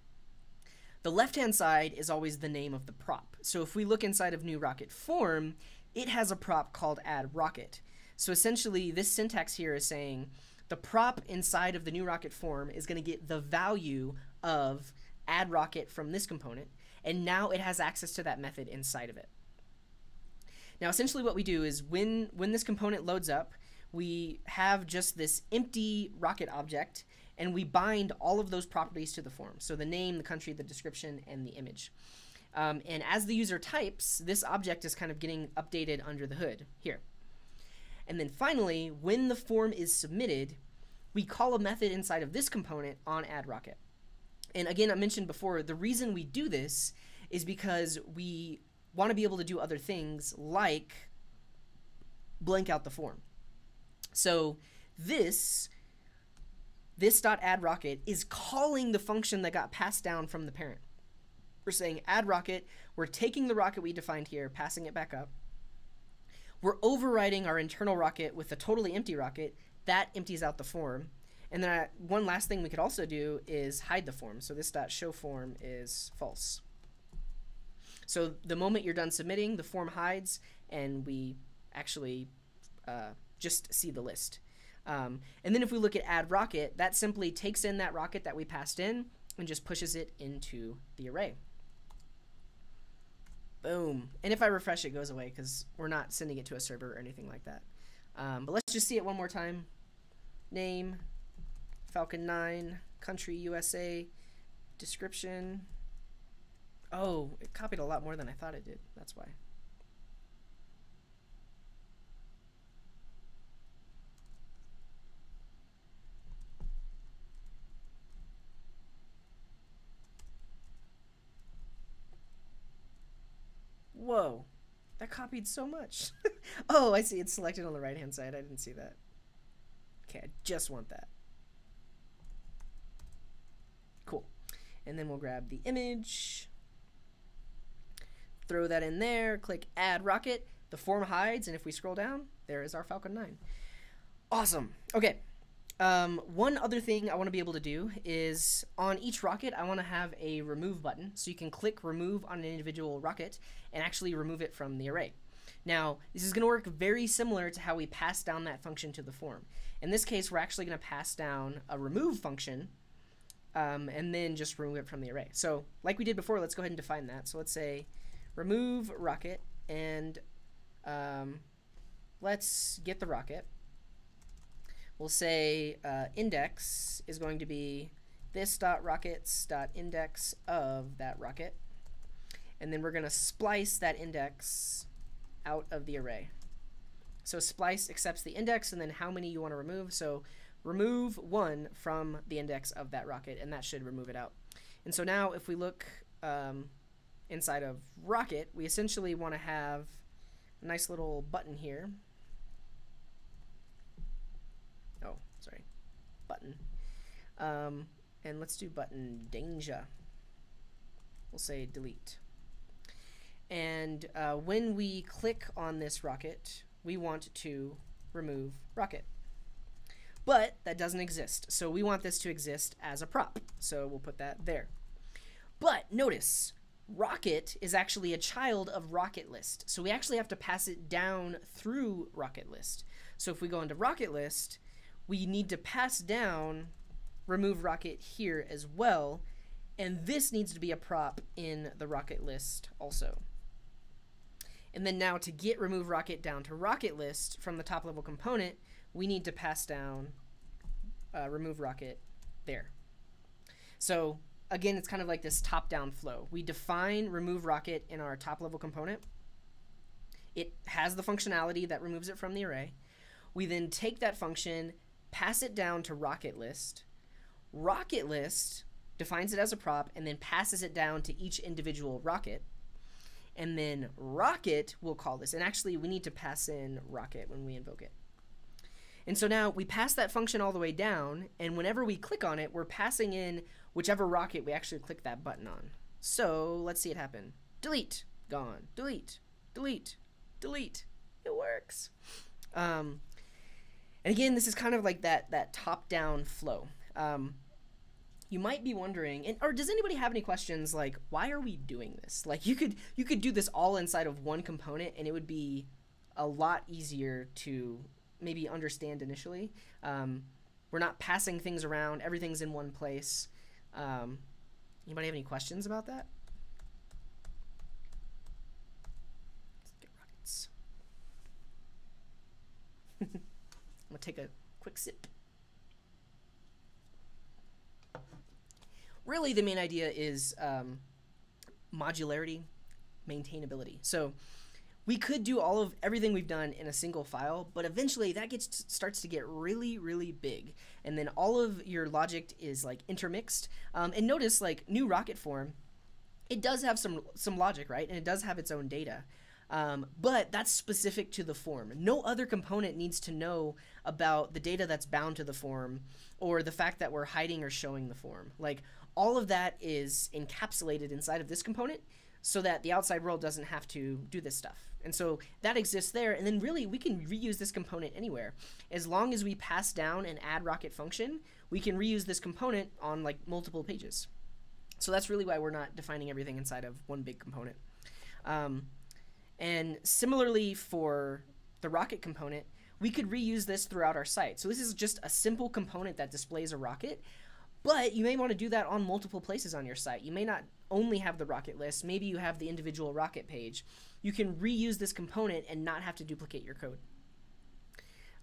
The left-hand side is always the name of the prop. So if we look inside of new rocket form, it has a prop called add rocket. So essentially this syntax here is saying the prop inside of the new rocket form is going to get the value of add rocket from this component, and now it has access to that method inside of it. Now essentially what we do is when this component loads up, we have just this empty rocket object, and we bind all of those properties to the form. So the name, the country, the description, and the image. And as the user types, this object is kind of getting updated under the hood here. And then finally, when the form is submitted, we call a method inside of this component on addRocket. And again, I mentioned before, the reason we do this is because we want to be able to do other things like blank out the form. So this.addRocket is calling the function that got passed down from the parent. We're saying add rocket, we're taking the rocket we defined here, passing it back up. We're overriding our internal rocket with a totally empty rocket. That empties out the form. And then one last thing we could also do is hide the form. So this.showForm is false. So the moment you're done submitting, the form hides, and we actually just see the list. And then if we look at add rocket, that simply takes in that rocket that we passed in and just pushes it into the array. Boom. And if I refresh, it goes away because we're not sending it to a server or anything like that. But let's just see it one more time. Name, Falcon 9, country, USA, description. Oh, it copied a lot more than I thought it did. That's why. Whoa, that copied so much. Oh, I see. It's selected on the right-hand side. I didn't see that. Okay, I just want that. Cool. And then we'll grab the image, throw that in there, click add rocket. The form hides, and if we scroll down, there is our Falcon 9. Awesome. Okay. One other thing I want to be able to do is on each rocket, I want to have a remove button. So you can click remove on an individual rocket and actually remove it from the array. Now, this is going to work very similar to how we pass down that function to the form. In this case, we're actually going to pass down a remove function and then just remove it from the array. So like we did before, let's go ahead and define that. So let's say remove rocket, and let's get the rocket. We'll say index is going to be this.rockets.index of that rocket. And then we're going to splice that index out of the array. So splice accepts the index and then how many you want to remove. So remove 1 from the index of that rocket, and that should remove it out. And so now if we look inside of rocket, we essentially want to have a nice little button here. Oh, sorry, button. And let's do button danger. We'll say delete. And when we click on this rocket, we want to remove rocket. But that doesn't exist, so we want this to exist as a prop. So we'll put that there. But notice, rocket is actually a child of rocket list. So we actually have to pass it down through rocket list. So if we go into rocket list, we need to pass down remove rocket here as well, and this needs to be a prop in the rocket list also. And then now to get remove rocket down to rocket list from the top level component, we need to pass down remove rocket there. So again, it's kind of like this top-down flow. We define remove rocket in our top level component. It has the functionality that removes it from the array. We then take that function, pass it down to rocket list. Rocket list defines it as a prop and then passes it down to each individual rocket. And then rocket will call this. And actually, we need to pass in rocket when we invoke it. And so now we pass that function all the way down, and whenever we click on it, we're passing in whichever rocket we actually click that button on. So let's see it happen. Delete, gone, delete, delete, delete. It works. And again, this is kind of like that top-down flow. You might be wondering, or does anybody have any questions like, why are we doing this? Like you could do this all inside of one component, and it would be a lot easier to maybe understand initially. We're not passing things around. Everything's in one place. Anybody have any questions about that? Let's get rockets. I'm gonna take a quick sip. Really, the main idea is modularity, maintainability. So we could do everything we've done in a single file, but eventually that starts to get really, really big. And then all of your logic is like intermixed. And notice like new rocket form, it does have some logic, right? And it does have its own data. But that's specific to the form. No other component needs to know about the data that's bound to the form or the fact that we're hiding or showing the form. Like all of that is encapsulated inside of this component so that the outside world doesn't have to do this stuff. And so that exists there, and then really we can reuse this component anywhere. As long as we pass down an add rocket function, we can reuse this component on like multiple pages. So that's really why we're not defining everything inside of one big component. And similarly for the rocket component, we could reuse this throughout our site. So this is just a simple component that displays a rocket, but you may want to do that on multiple places on your site. You may not only have the rocket list. Maybe you have the individual rocket page. You can reuse this component and not have to duplicate your code.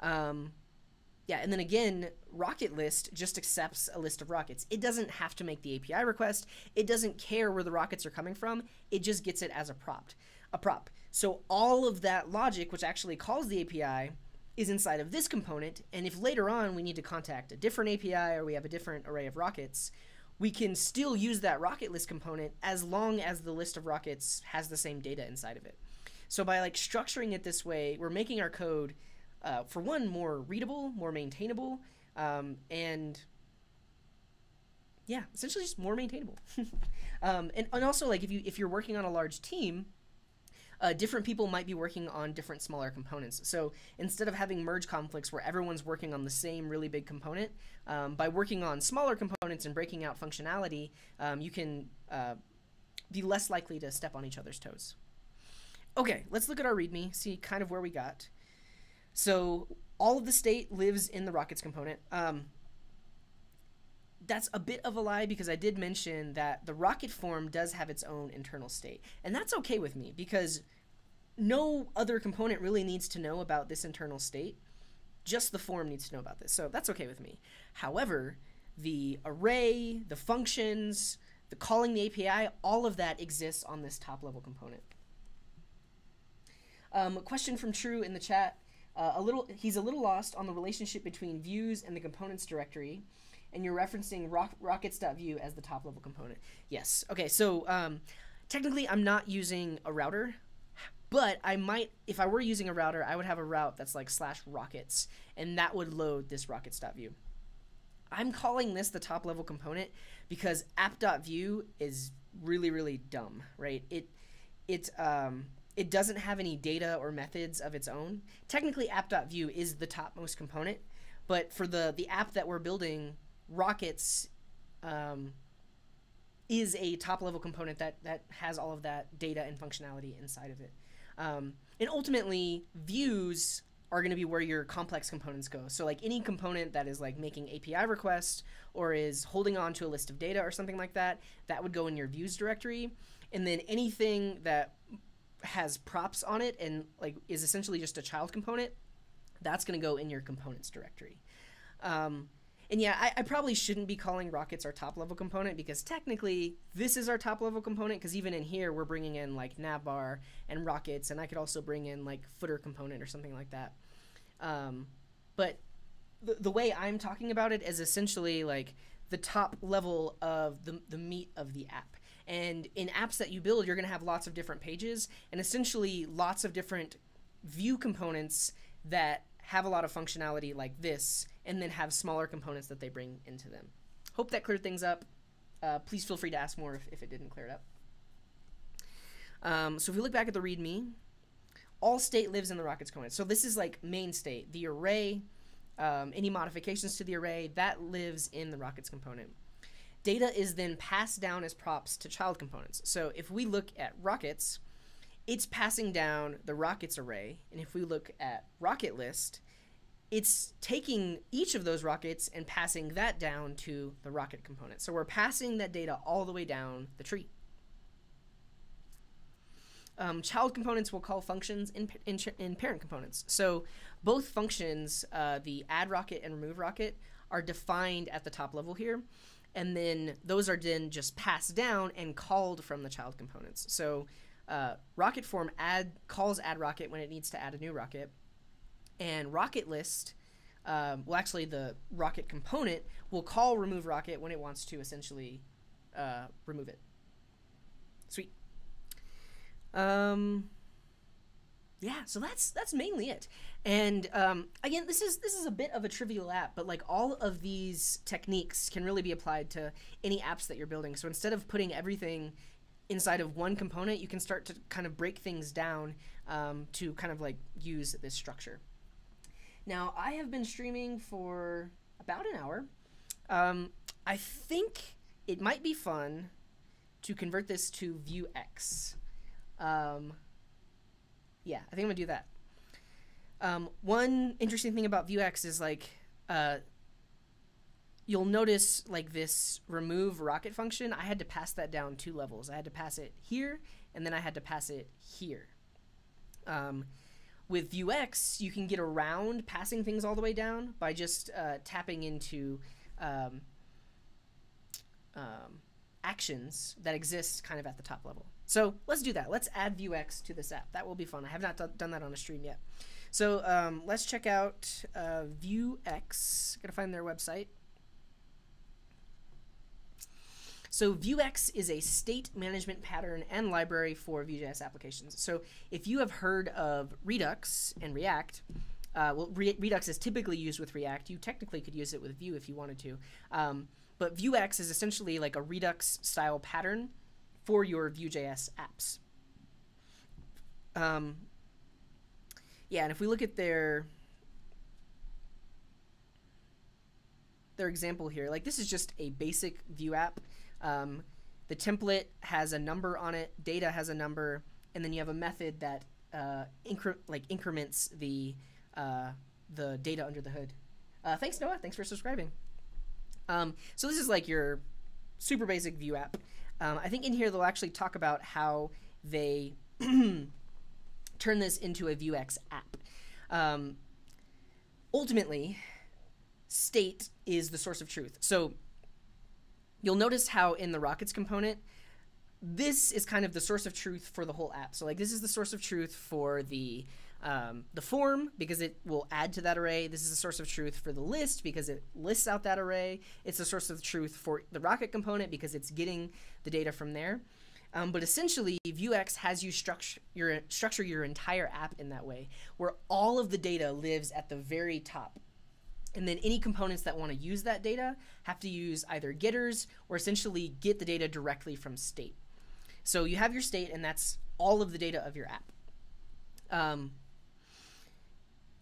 Yeah, and then again, rocket list just accepts a list of rockets. It doesn't have to make the API request. It doesn't care where the rockets are coming from. It just gets it as a prop. So all of that logic, which actually calls the API, is inside of this component. And if later on we need to contact a different API or we have a different array of rockets, we can still use that rocket list component as long as the list of rockets has the same data inside of it. So by like structuring it this way, we're making our code for one, more readable, more maintainable, and yeah, essentially just more maintainable. And also, like if you're working on a large team, different people might be working on different smaller components. So instead of having merge conflicts where everyone's working on the same really big component, by working on smaller components and breaking out functionality, you can be less likely to step on each other's toes. Okay, let's look at our README, see kind of where we got. So all of the state lives in the rockets component. That's a bit of a lie because I did mention that the rocket form does have its own internal state. And that's okay with me because no other component really needs to know about this internal state. Just the form needs to know about this. So that's okay with me. However, the array, the functions, the calling the API, all of that exists on this top level component. A question from True in the chat. He's a little lost on the relationship between views and the components directory, and you're referencing rockets.view as the top level component. Yes. Okay, so technically I'm not using a router, but I might, if I were using a router, I would have a route that's like /rockets, and that would load this rockets.view. I'm calling this the top level component because app.view is really, really dumb, right? It doesn't have any data or methods of its own. Technically, app.view is the topmost component, but for the app that we're building, rockets is a top-level component that has all of that data and functionality inside of it. And ultimately, views are going to be where your complex components go. So like any component that is like making API requests or is holding on to a list of data or something like that, that would go in your views directory. And then anything that has props on it and like is essentially just a child component, that's going to go in your components directory. And yeah, I probably shouldn't be calling rockets our top level component because technically this is our top level component because even in here we're bringing in like navbar and rockets, and I could also bring in like footer component or something like that. But the way I'm talking about it is essentially like the top level of the meat of the app. And in apps that you build, you're going to have lots of different pages and essentially lots of different view components that have a lot of functionality like this, and then have smaller components that they bring into them. Hope that cleared things up. Please feel free to ask more if it didn't clear it up. So if we look back at the README, all state lives in the rockets component. So this is like main state. The array, any modifications to the array, that lives in the rockets component. Data is then passed down as props to child components. So if we look at rockets, it's passing down the rockets array. And if we look at rocket list, it's taking each of those rockets and passing that down to the rocket component. So we're passing that data all the way down the tree. Child components will call functions in parent components. So both functions, the add rocket and remove rocket, are defined at the top level here. And then those are then just passed down and called from the child components. So rocket form calls add rocket when it needs to add a new rocket. And rocket list, well, actually the rocket component will call remove rocket when it wants to essentially remove it. Sweet. Yeah, so that's mainly it. And again, this is a bit of a trivial app, but like all of these techniques can really be applied to any apps that you're building. So instead of putting everything inside of one component, you can start to kind of break things down to kind of like use this structure. Now, I have been streaming for about an hour. I think it might be fun to convert this to Vuex. Yeah, I think I'm gonna do that. One interesting thing about Vuex is like you'll notice like this remove rocket function. I had to pass that down 2 levels. I had to pass it here, and then I had to pass it here. With Vuex, you can get around passing things all the way down by just tapping into actions that exist kind of at the top level. So let's do that. Let's add Vuex to this app. That will be fun. I have not done that on a stream yet. So let's check out Vuex. Gotta find their website. So Vuex is a state management pattern and library for Vue.js applications. So if you have heard of Redux and React, Redux is typically used with React. You technically could use it with Vue if you wanted to. But Vuex is essentially like a Redux style pattern for your Vue.js apps. Yeah, and if we look at their example here, like this is just a basic Vue app. The template has a number on it, data has a number, and then you have a method that increments the data under the hood. Thanks, Noah. Thanks for subscribing. So this is like your super basic Vue app. I think in here they'll actually talk about how they turn this into a Vuex app. Ultimately, state is the source of truth. So you'll notice how in the rockets component, this is kind of the source of truth for the whole app. So like this is the source of truth for the form because it will add to that array. This is the source of truth for the list because it lists out that array. It's the source of truth for the rocket component because it's getting the data from there. But essentially, Vuex has you structure your entire app in that way, where all of the data lives at the very top. And then any components that want to use that data have to use either getters or essentially get the data directly from state. So you have your state, and that's all of the data of your app.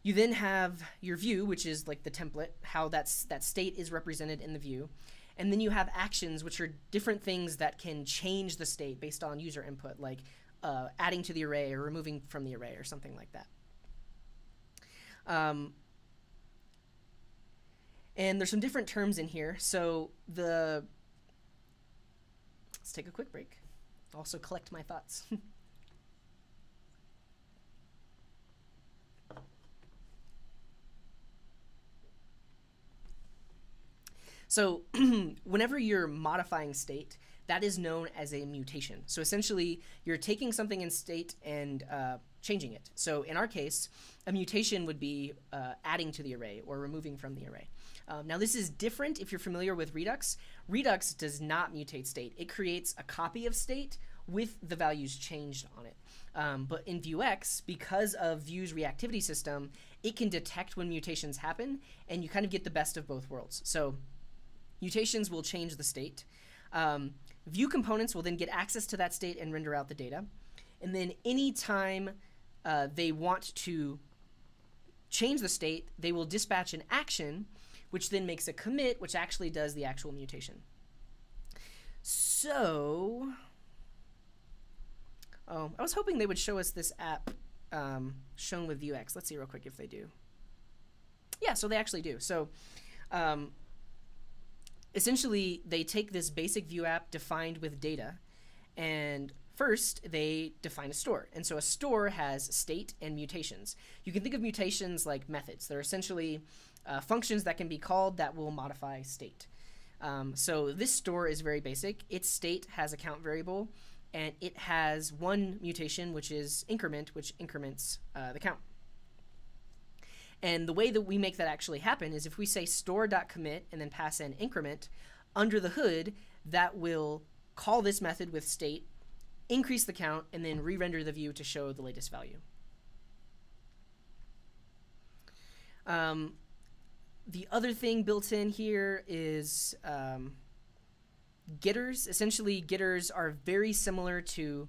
You then have your view, which is like the template, how that state is represented in the view. And then you have actions, which are different things that can change the state based on user input, like adding to the array or removing from the array or something like that. And there's some different terms in here. So let's take a quick break. Also collect my thoughts. So whenever you're modifying state, that is known as a mutation. So essentially, you're taking something in state and changing it. So in our case, a mutation would be adding to the array or removing from the array. Now this is different if you're familiar with Redux. Redux does not mutate state. It creates a copy of state with the values changed on it. But in Vuex, because of Vue's reactivity system, it can detect when mutations happen, and you kind of get the best of both worlds. So mutations will change the state. Vue components will then get access to that state and render out the data. And then anytime they want to change the state, they will dispatch an action, which then makes a commit, which actually does the actual mutation. So, I was hoping they would show us this app shown with Vuex. Let's see real quick if they do. Yeah, so they actually do. So, essentially, they take this basic Vue app defined with data, and first, they define a store. And so a store has state and mutations. You can think of mutations like methods. They're essentially functions that can be called that will modify state. So this store is very basic. Its state has a count variable, and it has one mutation, which is increment, which increments the count. And the way that we make that actually happen is if we say store.commit and then pass an increment, under the hood, that will call this method with state, increase the count, and then re-render the view to show the latest value. The other thing built in here is getters. Essentially, getters are very similar to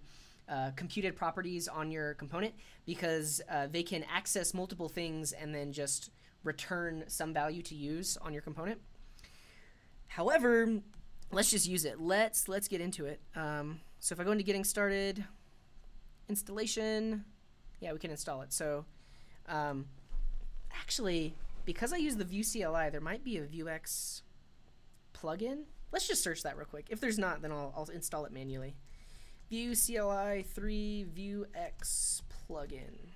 computed properties on your component because they can access multiple things and then just return some value to use on your component. However, let's just use it. Let's get into it. So if I go into getting started, installation, yeah, we can install it. So Actually, because I use the Vue CLI, there might be a Vuex plugin. Let's just search that real quick. If there's not, then I'll install it manually. Vue CLI 3 Vuex plugin.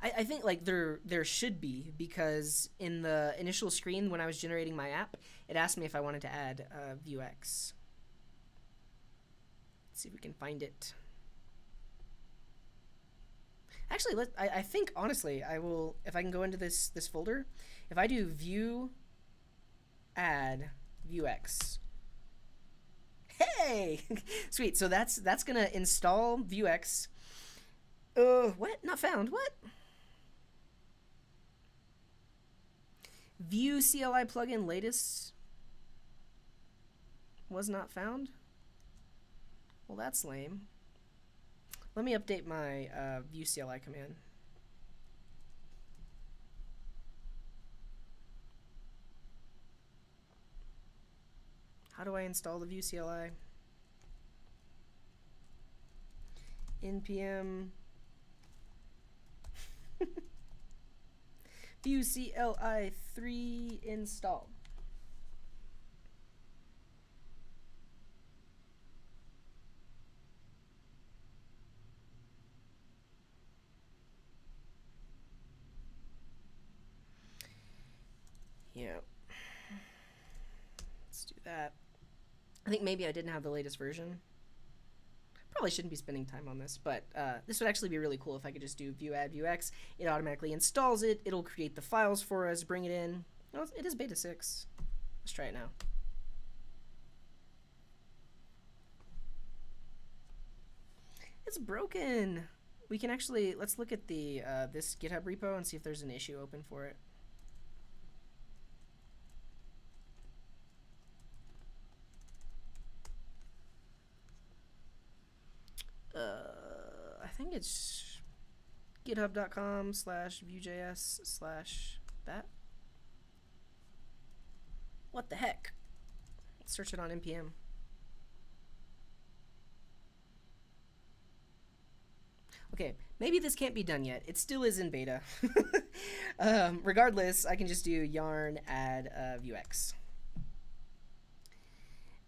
I think like there should be, because in the initial screen when I was generating my app, it asked me if I wanted to add Vuex. Let's see if we can find it. Actually, I think honestly I will, if I can go into this folder, if I do Vue add Vuex. Hey, sweet. So that's gonna install Vuex. What? Not found. What? Vue CLI plugin latest was not found. Well, that's lame. Let me update my Vue CLI command. How do I install the Vue CLI? npm Vue CLI 3 install. Yeah. Let's do that. I think maybe I didn't have the latest version. Probably shouldn't be spending time on this, but this would actually be really cool if I could just do Vue add Vuex. It automatically installs it. It'll create the files for us, bring it in. Well, it is beta 6. Let's try it now. It's broken. We can actually, let's look at the this GitHub repo and see if there's an issue open for it. I think it's github.com/Vue.js/that. What the heck? Let's search it on npm. Okay, maybe this can't be done yet. It still is in beta. Regardless, I can just do yarn add Vuex.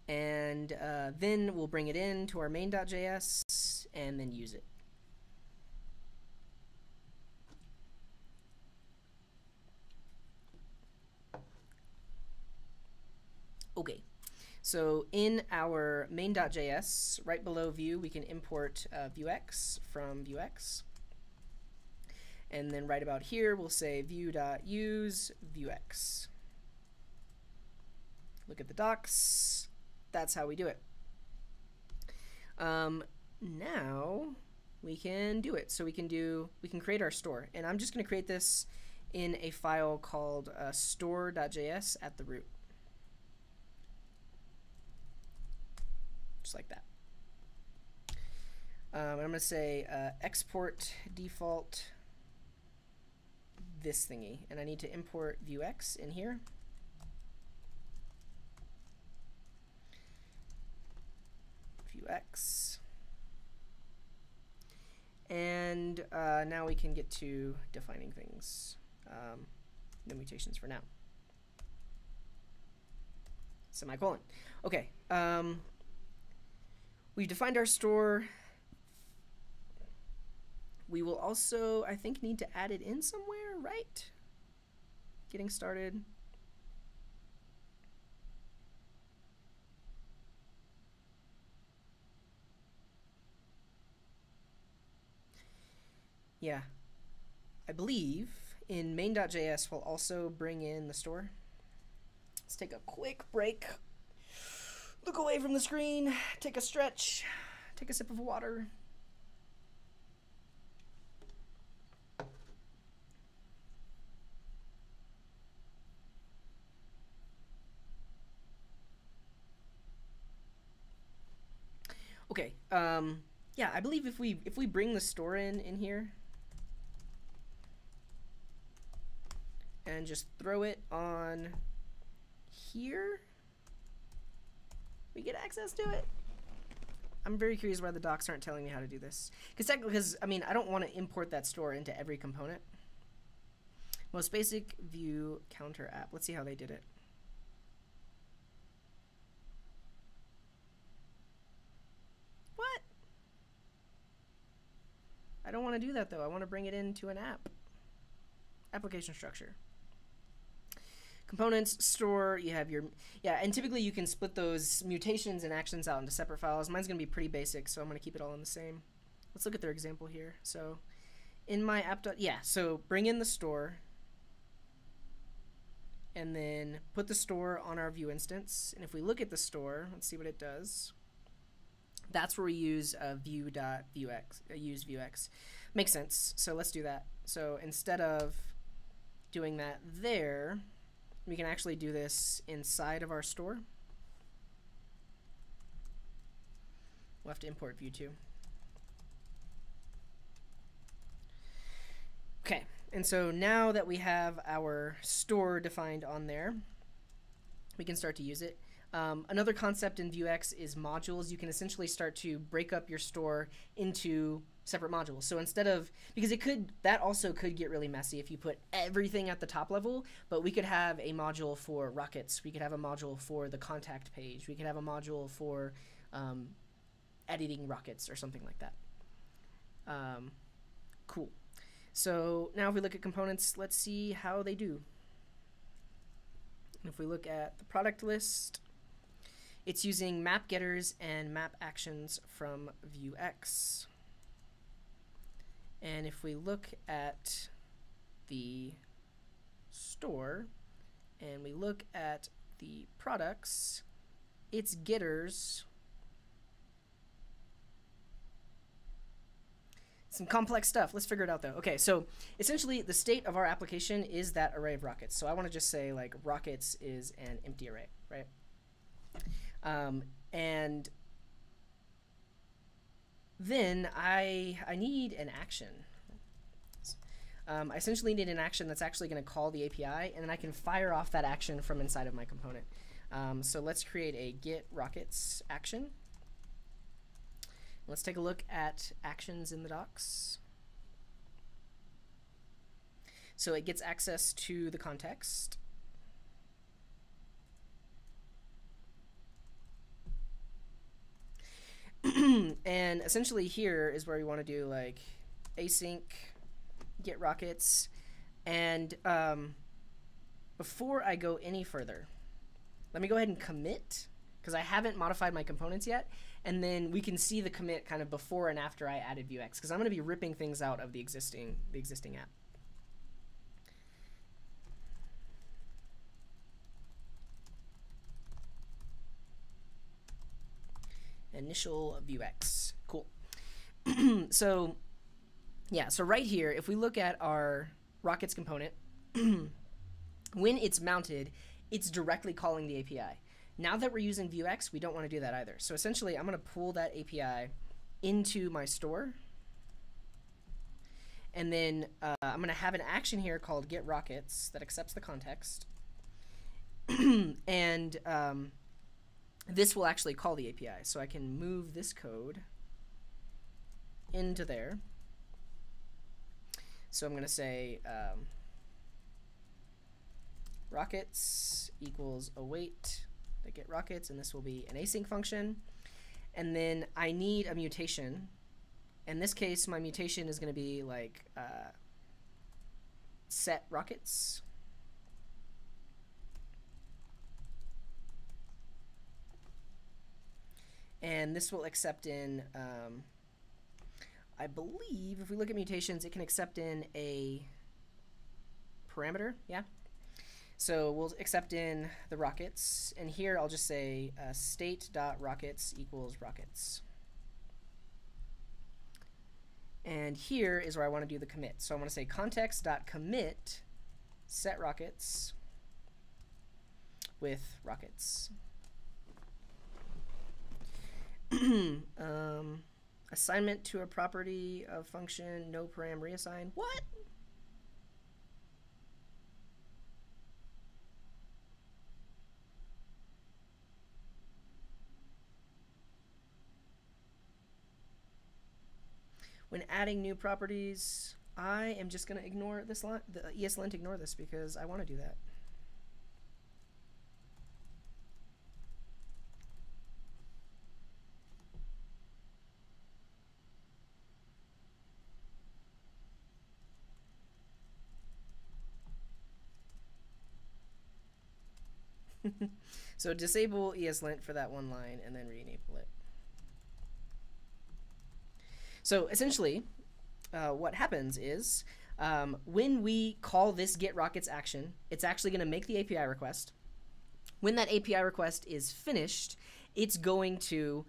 And then we'll bring it in to our main.js and then use it. Okay, so in our main.js, right below Vue, we can import Vuex from Vuex. And then right about here, we'll say vue.use Vuex. Look at the docs. That's how we do it. Now we can do it. So we can create our store. And I'm just going to create this in a file called store.js at the root. Just like that. I'm going to say export default this thingy. And I need to import Vuex in here. Vuex. And now we can get to defining things. No mutations for now. Semicolon. Okay. We've defined our store. We will also, I think, need to add it in somewhere, right? Getting started. Yeah. I believe in main.js we'll also bring in the store. Let's take a quick break. Look away from the screen, take a stretch, take a sip of water. Okay, yeah, I believe if we bring the store in here and just throw it on here, we get access to it. I'm very curious why the docs aren't telling me how to do this. Because I mean, I don't want to import that store into every component. Most basic Vue counter app. Let's see how they did it. What? I don't want to do that though. I want to bring it into an app. Application structure. Components, store, you have your, yeah, and typically you can split those mutations and actions out into separate files. Mine's going to be pretty basic, so I'm going to keep it all in the same. Let's look at their example here. So in my app, so bring in the store, and then put the store on our Vue instance. And if we look at the store, let's see what it does. That's where we use Vue.Vuex, use Vuex. Makes sense, so let's do that. So instead of doing that there, we can actually do this inside of our store. We'll have to import Vue too. Okay, and so now that we have our store defined on there, we can start to use it. Another concept in Vuex is modules. You can essentially start to break up your store into separate modules. So instead of, because that also could get really messy if you put everything at the top level, but we could have a module for rockets. We could have a module for the contact page. We could have a module for editing rockets or something like that. Cool. So now if we look at components, let's see how they do. If we look at the product list, it's using map getters and map actions from Vuex. And if we look at the store and we look at the products, it's getters. Some complex stuff. Let's figure it out though. Okay, so essentially the state of our application is that array of rockets. So I want to just say like rockets is an empty array, right? And then I need an action. I essentially need an action that's actually going to call the API, and then I can fire off that action from inside of my component. So let's create a get rockets action. Let's take a look at actions in the docs. So it gets access to the context. And essentially here is where we want to do like async get rockets. And before I go any further, let me go ahead and commit, because I haven't modified my components yet, and then we can see the commit kind of before and after I added Vuex, because I'm going to be ripping things out of the existing app. Initial Vuex. Cool. So yeah, so right here, if we look at our rockets component, when it's mounted, it's directly calling the API. Now that we're using Vuex, we don't want to do that either. So essentially, I'm going to pull that API into my store. And then I'm going to have an action here called get rockets that accepts the context. And this will actually call the API. So I can move this code into there. So I'm going to say rockets equals await the get rockets, and this will be an async function. And then I need a mutation. In this case, my mutation is going to be like set rockets. And this will accept in, I believe, if we look at mutations, it can accept in a parameter, yeah? So we'll accept in the rockets, and here I'll just say state.rockets equals rockets. And here is where I want to do the commit. So I want to say context.commit set rockets with rockets. Assignment to a property of function, no param reassign. What? When adding new properties, I am just going to ignore this line, the ESLint ignore this because I want to do that. So disable ESLint for that one line and then re-enable it. So essentially, what happens is when we call this getRockets action, it's actually going to make the API request. When that API request is finished, it's going to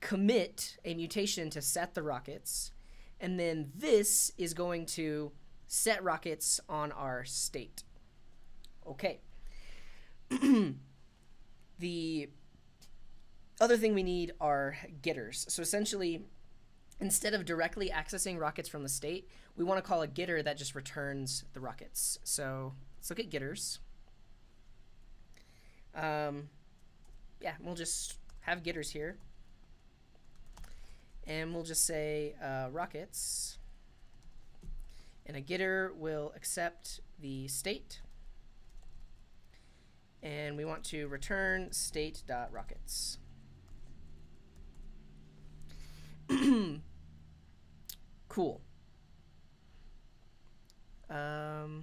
commit a mutation to set the rockets, and then this is going to set rockets on our state. Okay. The other thing we need are getters. So essentially, instead of directly accessing rockets from the state, we want to call a getter that just returns the rockets. So let's look at getters. Yeah, we'll just have getters here. And we'll just say rockets. And a getter will accept the state. And we want to return state.rockets. Cool. Let's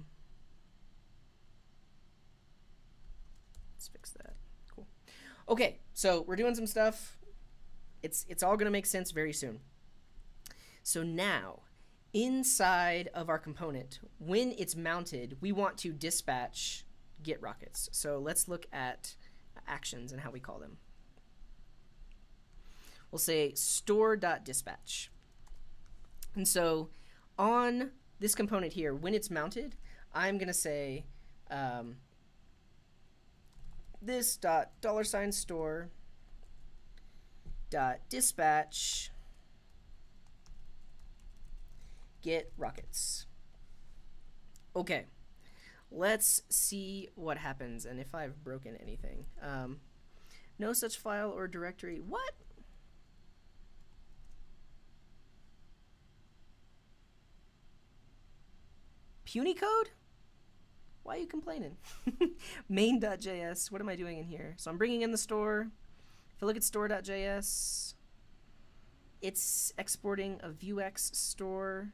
fix that. Cool. Okay, so we're doing some stuff. It's all going to make sense very soon. So now, inside of our component, when it's mounted, we want to dispatch getRockets. So let's look at actions and how we call them. We'll say store.dispatch. And so on this component here, when it's mounted, I'm going to say this $store dispatch getRockets. Okay. Let's see what happens and if I've broken anything. No such file or directory. What? Puny code? Why are you complaining? Main.js. What am I doing in here? So I'm bringing in the store. If I look at store.js, it's exporting a Vuex store.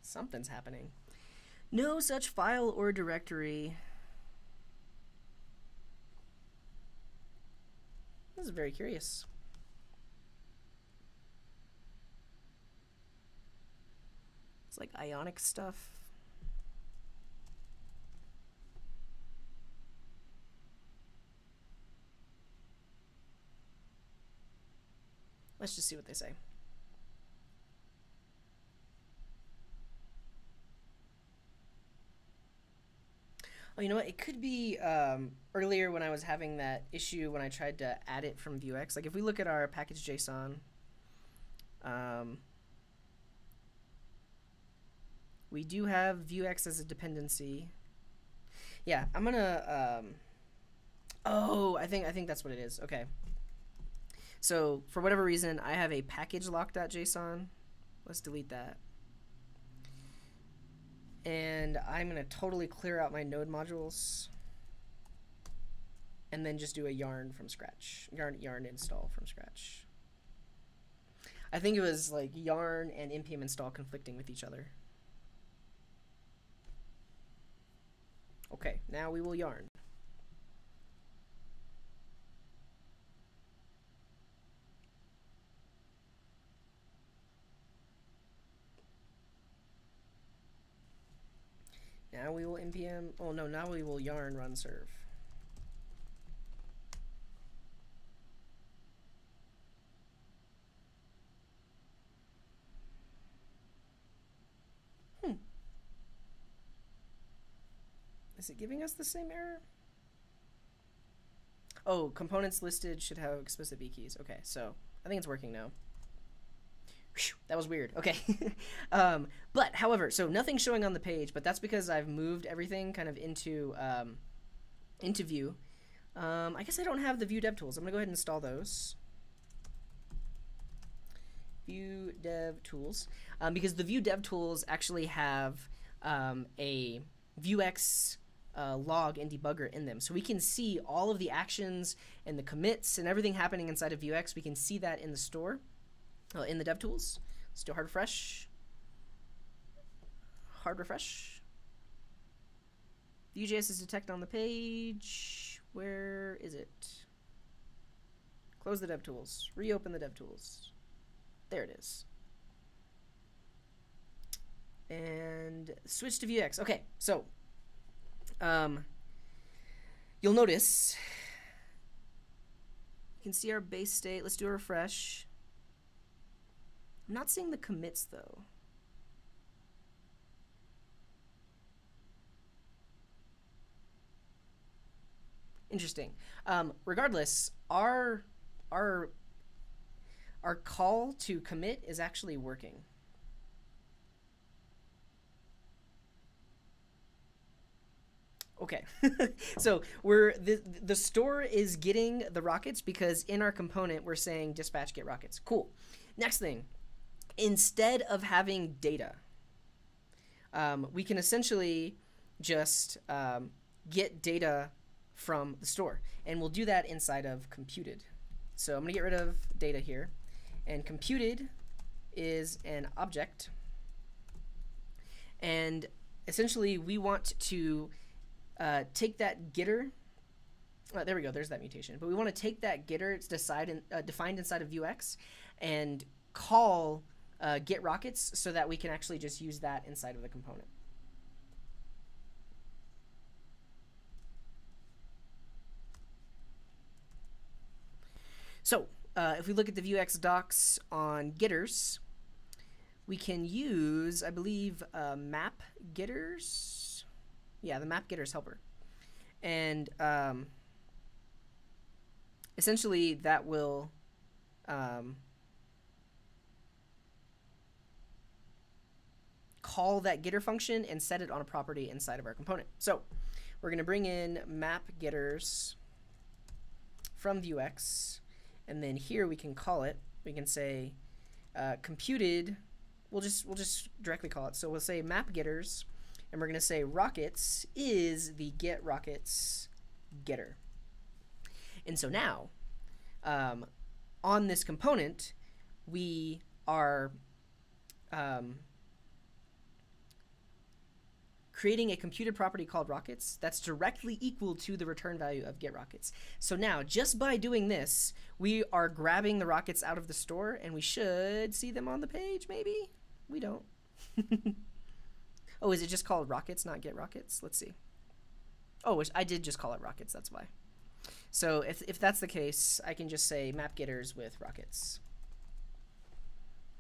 Something's happening. No such file or directory. This is very curious. It's like Ionic stuff. Let's just see what they say. Oh, you know what? It could be earlier when I was having that issue when I tried to add it from Vuex. Like if we look at our package.json, we do have Vuex as a dependency. Yeah, I'm gonna. Oh, I think that's what it is. Okay. So for whatever reason, I have a package lock.json. Let's delete that. And I'm going to totally clear out my node modules and then just do a yarn from scratch, yarn install from scratch. I think it was like yarn and npm install conflicting with each other. Okay, now we will yarn. Now we will npm, oh no, now we will yarn run serve. Is it giving us the same error? Oh, components listed should have explicit B keys. Okay, so I think it's working now. Whew, that was weird. Okay. But however, so nothing's showing on the page, but that's because I've moved everything kind of into Vue. I guess I don't have the Vue dev tools. I'm gonna go ahead and install those. Vue dev tools, because the Vue dev tools actually have a Vuex log and debugger in them, so we can see all of the actions and the commits and everything happening inside of Vuex. We can see that in the store, in the dev tools. Let's do hard refresh. Hard refresh. Vue.js is detected on the page. Where is it? Close the dev tools. Reopen the dev tools. There it is. And switch to Vuex. Okay, so you'll notice you can see our base state. Let's do a refresh. I'm not seeing the commits though. Interesting. Regardless, our call to commit is actually working. Okay, so the store is getting the rockets because in our component we're saying dispatch get rockets. Cool. Next thing, instead of having data, we can essentially just get data from the store, and we'll do that inside of computed. So I'm gonna get rid of data here, and computed is an object, and essentially we want to take that getter. There we go. There's that mutation. But we want to take that getter. It's defined inside of Vuex, and call get rockets so that we can actually just use that inside of the component. So if we look at the Vuex docs on getters, we can use, I believe, map getters. Yeah, the map getters helper. And essentially that will call that getter function and set it on a property inside of our component. So we're going to bring in map getters from Vuex, and then here we can call it. We can say computed. We'll just directly call it. So we'll say map getters, and we're going to say rockets is the get rockets getter. And so now on this component we are creating a computed property called rockets that's directly equal to the return value of get rockets. So now just by doing this we are grabbing the rockets out of the store, and we should see them on the page. Maybe we don't. Oh, is it just called rockets, not get rockets? Let's see. Oh, I did just call it rockets, that's why. So if that's the case, I can just say map getters with rockets.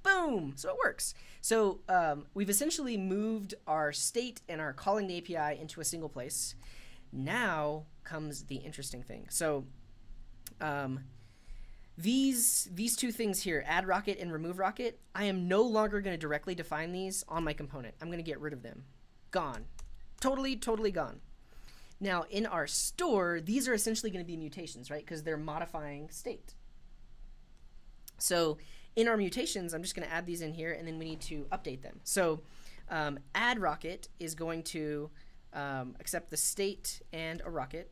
Boom! So it works. So we've essentially moved our state and our calling the API into a single place. Now comes the interesting thing. So these two things here, add rocket and remove rocket, I am no longer going to directly define these on my component. I'm going to get rid of them. Gone. Totally gone. Now in our store, these are essentially going to be mutations, right? Because they're modifying state. So in our mutations, I'm just going to add these in here, and then we need to update them. So add rocket is going to accept the state and a rocket,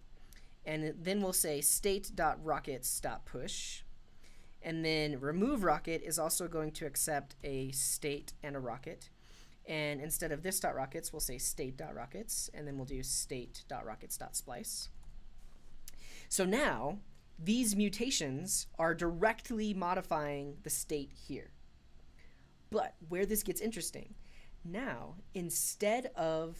and then we'll say state.rockets.push. And then remove rocket is also going to accept a state and a rocket. And instead of this .rockets, we'll say state.rockets, and then we'll do state.rockets.splice. So now these mutations are directly modifying the state here. But where this gets interesting, now instead of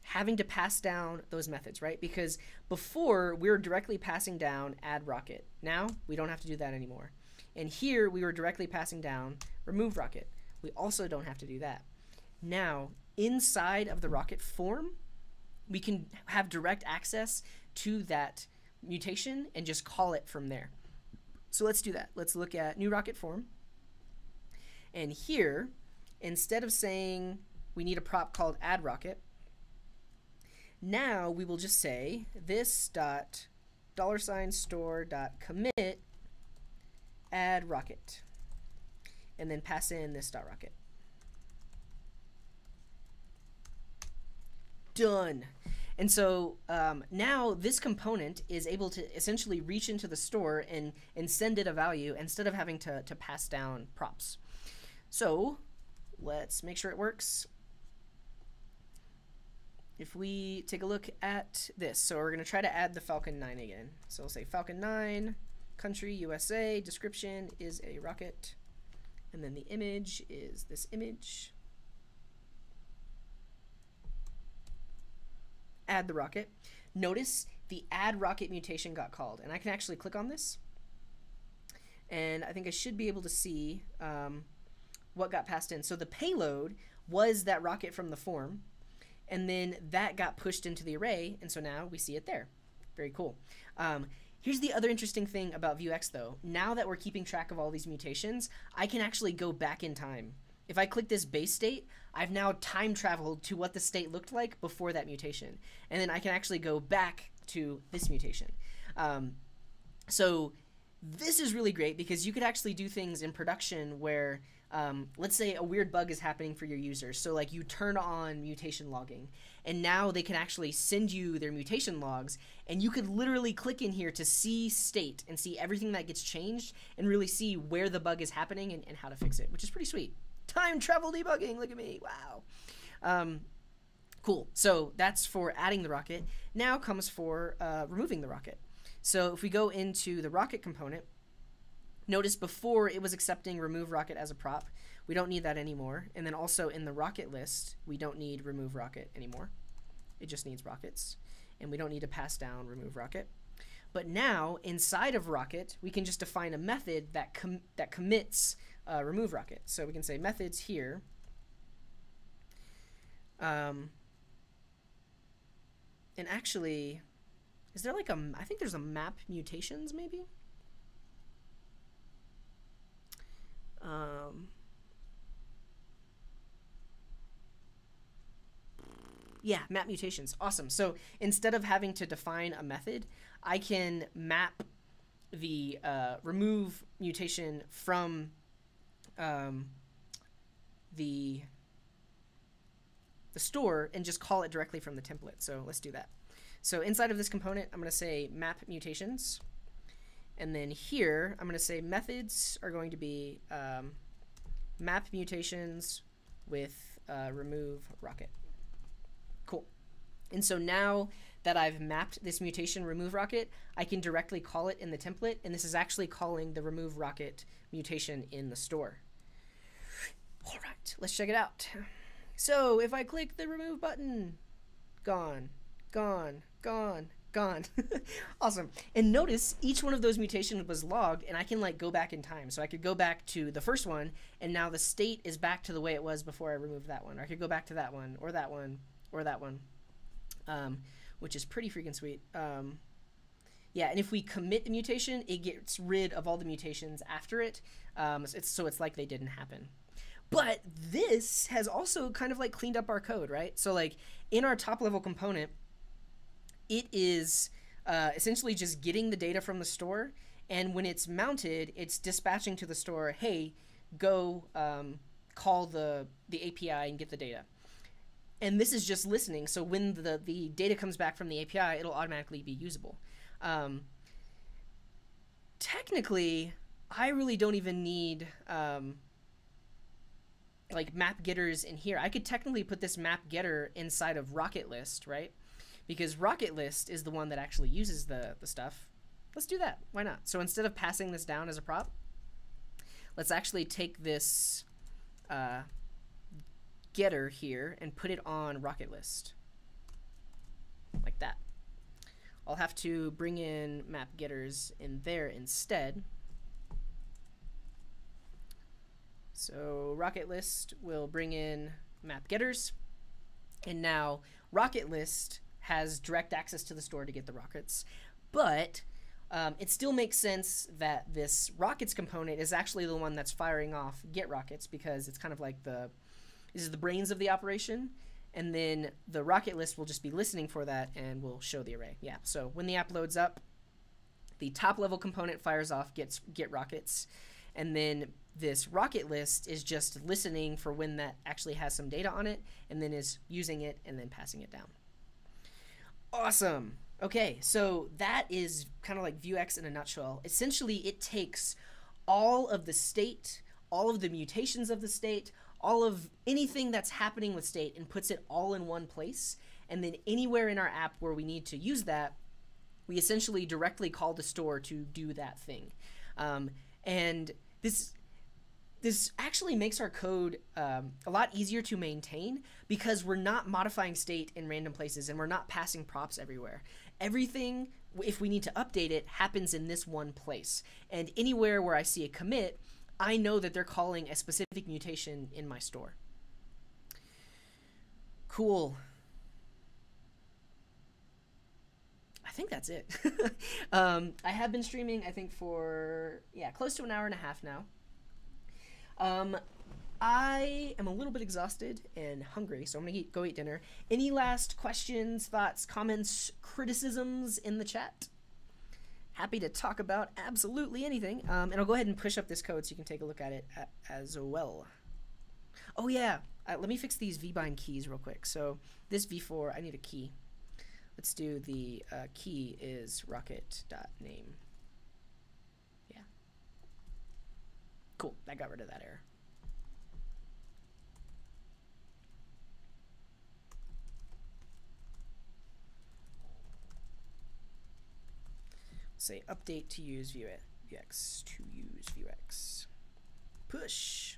having to pass down those methods, right? Because before we were directly passing down add rocket. Now we don't have to do that anymore. And here we were directly passing down remove rocket. We also don't have to do that. Now inside of the rocket form, we can have direct access to that mutation and just call it from there. So let's do that. Let's look at new rocket form. And here, instead of saying we need a prop called add rocket, now we will just say this dot $store dot commit add rocket, and then pass in this dot rocket. Done. And so now this component is able to essentially reach into the store and send it a value instead of having to pass down props. So let's make sure it works. If we take a look at this, so we're going to try to add the Falcon 9 again. So we'll say Falcon 9, country, USA, description is a rocket, and then the image is this image. Add the rocket. Notice the add rocket mutation got called, and I can actually click on this, and I think I should be able to see what got passed in. So the payload was that rocket from the form, and then that got pushed into the array, and so now we see it there. Very cool. Here's the other interesting thing about Vuex, though. Now that we're keeping track of all these mutations, I can actually go back in time. If I click this base state, I've now time traveled to what the state looked like before that mutation. And then I can actually go back to this mutation. So this is really great because you could actually do things in production where, let's say a weird bug is happening for your users. So like you turn on mutation logging, and now they can actually send you their mutation logs, and you could literally click in here to see state and see everything that gets changed and really see where the bug is happening and how to fix it, which is pretty sweet. Time travel debugging, look at me, wow. Cool, so that's for adding the rocket. Now comes for removing the rocket. So if we go into the rocket component, notice before it was accepting remove rocket as a prop. We don't need that anymore. And then also in the rocket list, we don't need remove rocket anymore. It just needs rockets. And we don't need to pass down remove rocket. But now inside of rocket, we can just define a method that commits remove rocket. So we can say methods here. And actually, is there like I think there's a map mutations maybe? Yeah, map mutations. Awesome. So instead of having to define a method, I can map the remove mutation from the store and just call it directly from the template. So let's do that. So inside of this component, I'm going to say map mutations. And then here, I'm going to say methods are going to be map mutations with remove rocket. Cool. And so now that I've mapped this mutation remove rocket, I can directly call it in the template, and this is actually calling the remove rocket mutation in the store. All right, let's check it out. So if I click the remove button, gone, gone, gone, gone. Awesome. And notice each one of those mutations was logged, and I can like go back in time. So I could go back to the first one, and now the state is back to the way it was before I removed that one. Or I could go back to that one, or that one, or that one, which is pretty freaking sweet. Yeah, and if we commit the mutation, it gets rid of all the mutations after it. So it's like they didn't happen. But this has also kind of like cleaned up our code, right? So like in our top level component, it is essentially just getting the data from the store, and when it's mounted, it's dispatching to the store, hey, go call the API and get the data. And this is just listening, so when the data comes back from the API, it'll automatically be usable. Technically, I really don't even need like map getters in here. I could technically put this map getter inside of rocket list, right? Because rocket list is the one that actually uses the stuff. Let's do that. Why not? So instead of passing this down as a prop, let's actually take this getter here and put it on rocket list. Like that. I'll have to bring in map getters in there instead. So rocket list will bring in map getters, and now rocket list has direct access to the store to get the rockets. But it still makes sense that this rockets component is actually the one that's firing off get rockets, because it's kind of like this is the brains of the operation, and then the rocket list will just be listening for that and will show the array. Yeah, so when the app loads up, the top level component fires off get rockets, and then this rocket list is just listening for when that actually has some data on it, and then is using it and then passing it down. Awesome. Okay, so that is kind of like Vuex in a nutshell. Essentially, it takes all of the state, all of the mutations of the state, all of anything that's happening with state, and puts it all in one place. And then anywhere in our app where we need to use that, we essentially directly call the store to do that thing. And this actually makes our code a lot easier to maintain, because we're not modifying state in random places and we're not passing props everywhere. Everything, if we need to update it, happens in this one place. And anywhere where I see a commit, I know that they're calling a specific mutation in my store. Cool. I think that's it. I have been streaming, I think, for, close to an hour and a half now. I am a little bit exhausted and hungry, so I'm going to go eat dinner. Any last questions, thoughts, comments, criticisms in the chat? Happy to talk about absolutely anything. And I'll go ahead and push up this code so you can take a look at it as well. Oh, yeah. Let me fix these vbind keys real quick. So this v4, I need a key. Let's do the key is rocket.name. Yeah. Cool. That got rid of that error. Say update to use Vuex, to use Vuex. Push.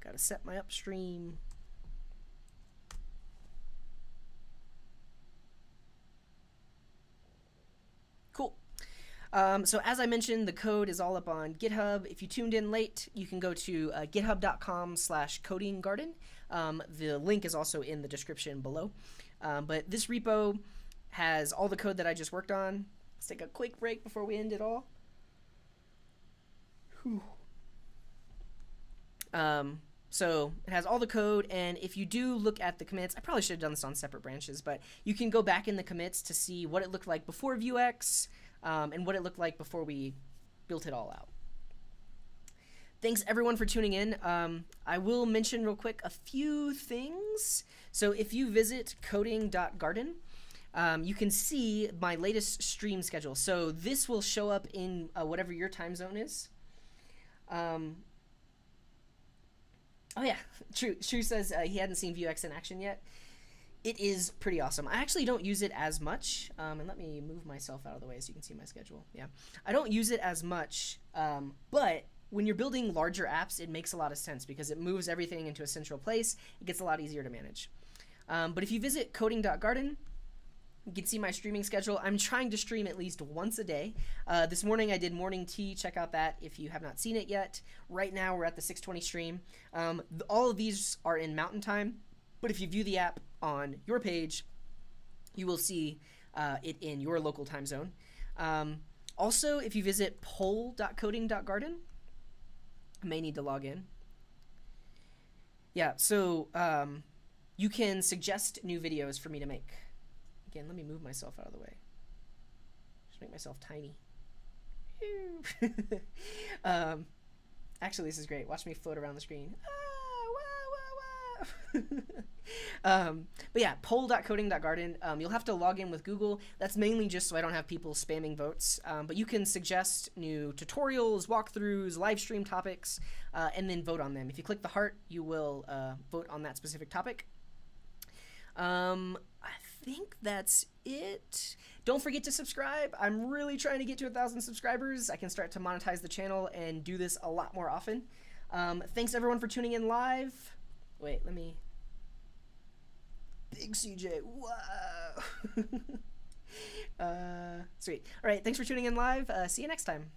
Gotta set my upstream. Cool. So as I mentioned, the code is all up on GitHub. If you tuned in late, you can go to github.com/codinggarden. The link is also in the description below. But this repo has all the code that I just worked on. Let's take a quick break before we end it all. So it has all the code, and if you do look at the commits, I probably should have done this on separate branches, but you can go back in the commits to see what it looked like before Vuex, and what it looked like before we built it all out. Thanks everyone for tuning in. I will mention real quick a few things. So if you visit coding.garden, you can see my latest stream schedule. So this will show up in whatever your time zone is. Oh yeah, True says he hadn't seen Vuex in action yet. It is pretty awesome. I actually don't use it as much, and let me move myself out of the way so you can see my schedule. Yeah, I don't use it as much, but when you're building larger apps, it makes a lot of sense because it moves everything into a central place. It gets a lot easier to manage. But if you visit coding.garden, you can see my streaming schedule. I'm trying to stream at least once a day. This morning I did morning tea. Check out that if you have not seen it yet. Right now we're at the 6:20 stream. All of these are in Mountain Time, but if you view the app on your page, you will see it in your local time zone. Also, if you visit poll.coding.garden, I may need to log in. Yeah, so you can suggest new videos for me to make. Again, let me move myself out of the way. Just make myself tiny. Actually, this is great. Watch me float around the screen. But yeah, poll.coding.garden. You'll have to log in with Google. That's mainly just so I don't have people spamming votes. But you can suggest new tutorials, walkthroughs, live stream topics, and then vote on them. If you click the heart, you will vote on that specific topic. I think that's it. Don't forget to subscribe. I'm really trying to get to 1,000 subscribers. I can start to monetize the channel and do this a lot more often. Thanks everyone for tuning in live. Wait, let me... Big CJ, wow. Sweet. All right, thanks for tuning in live. See you next time.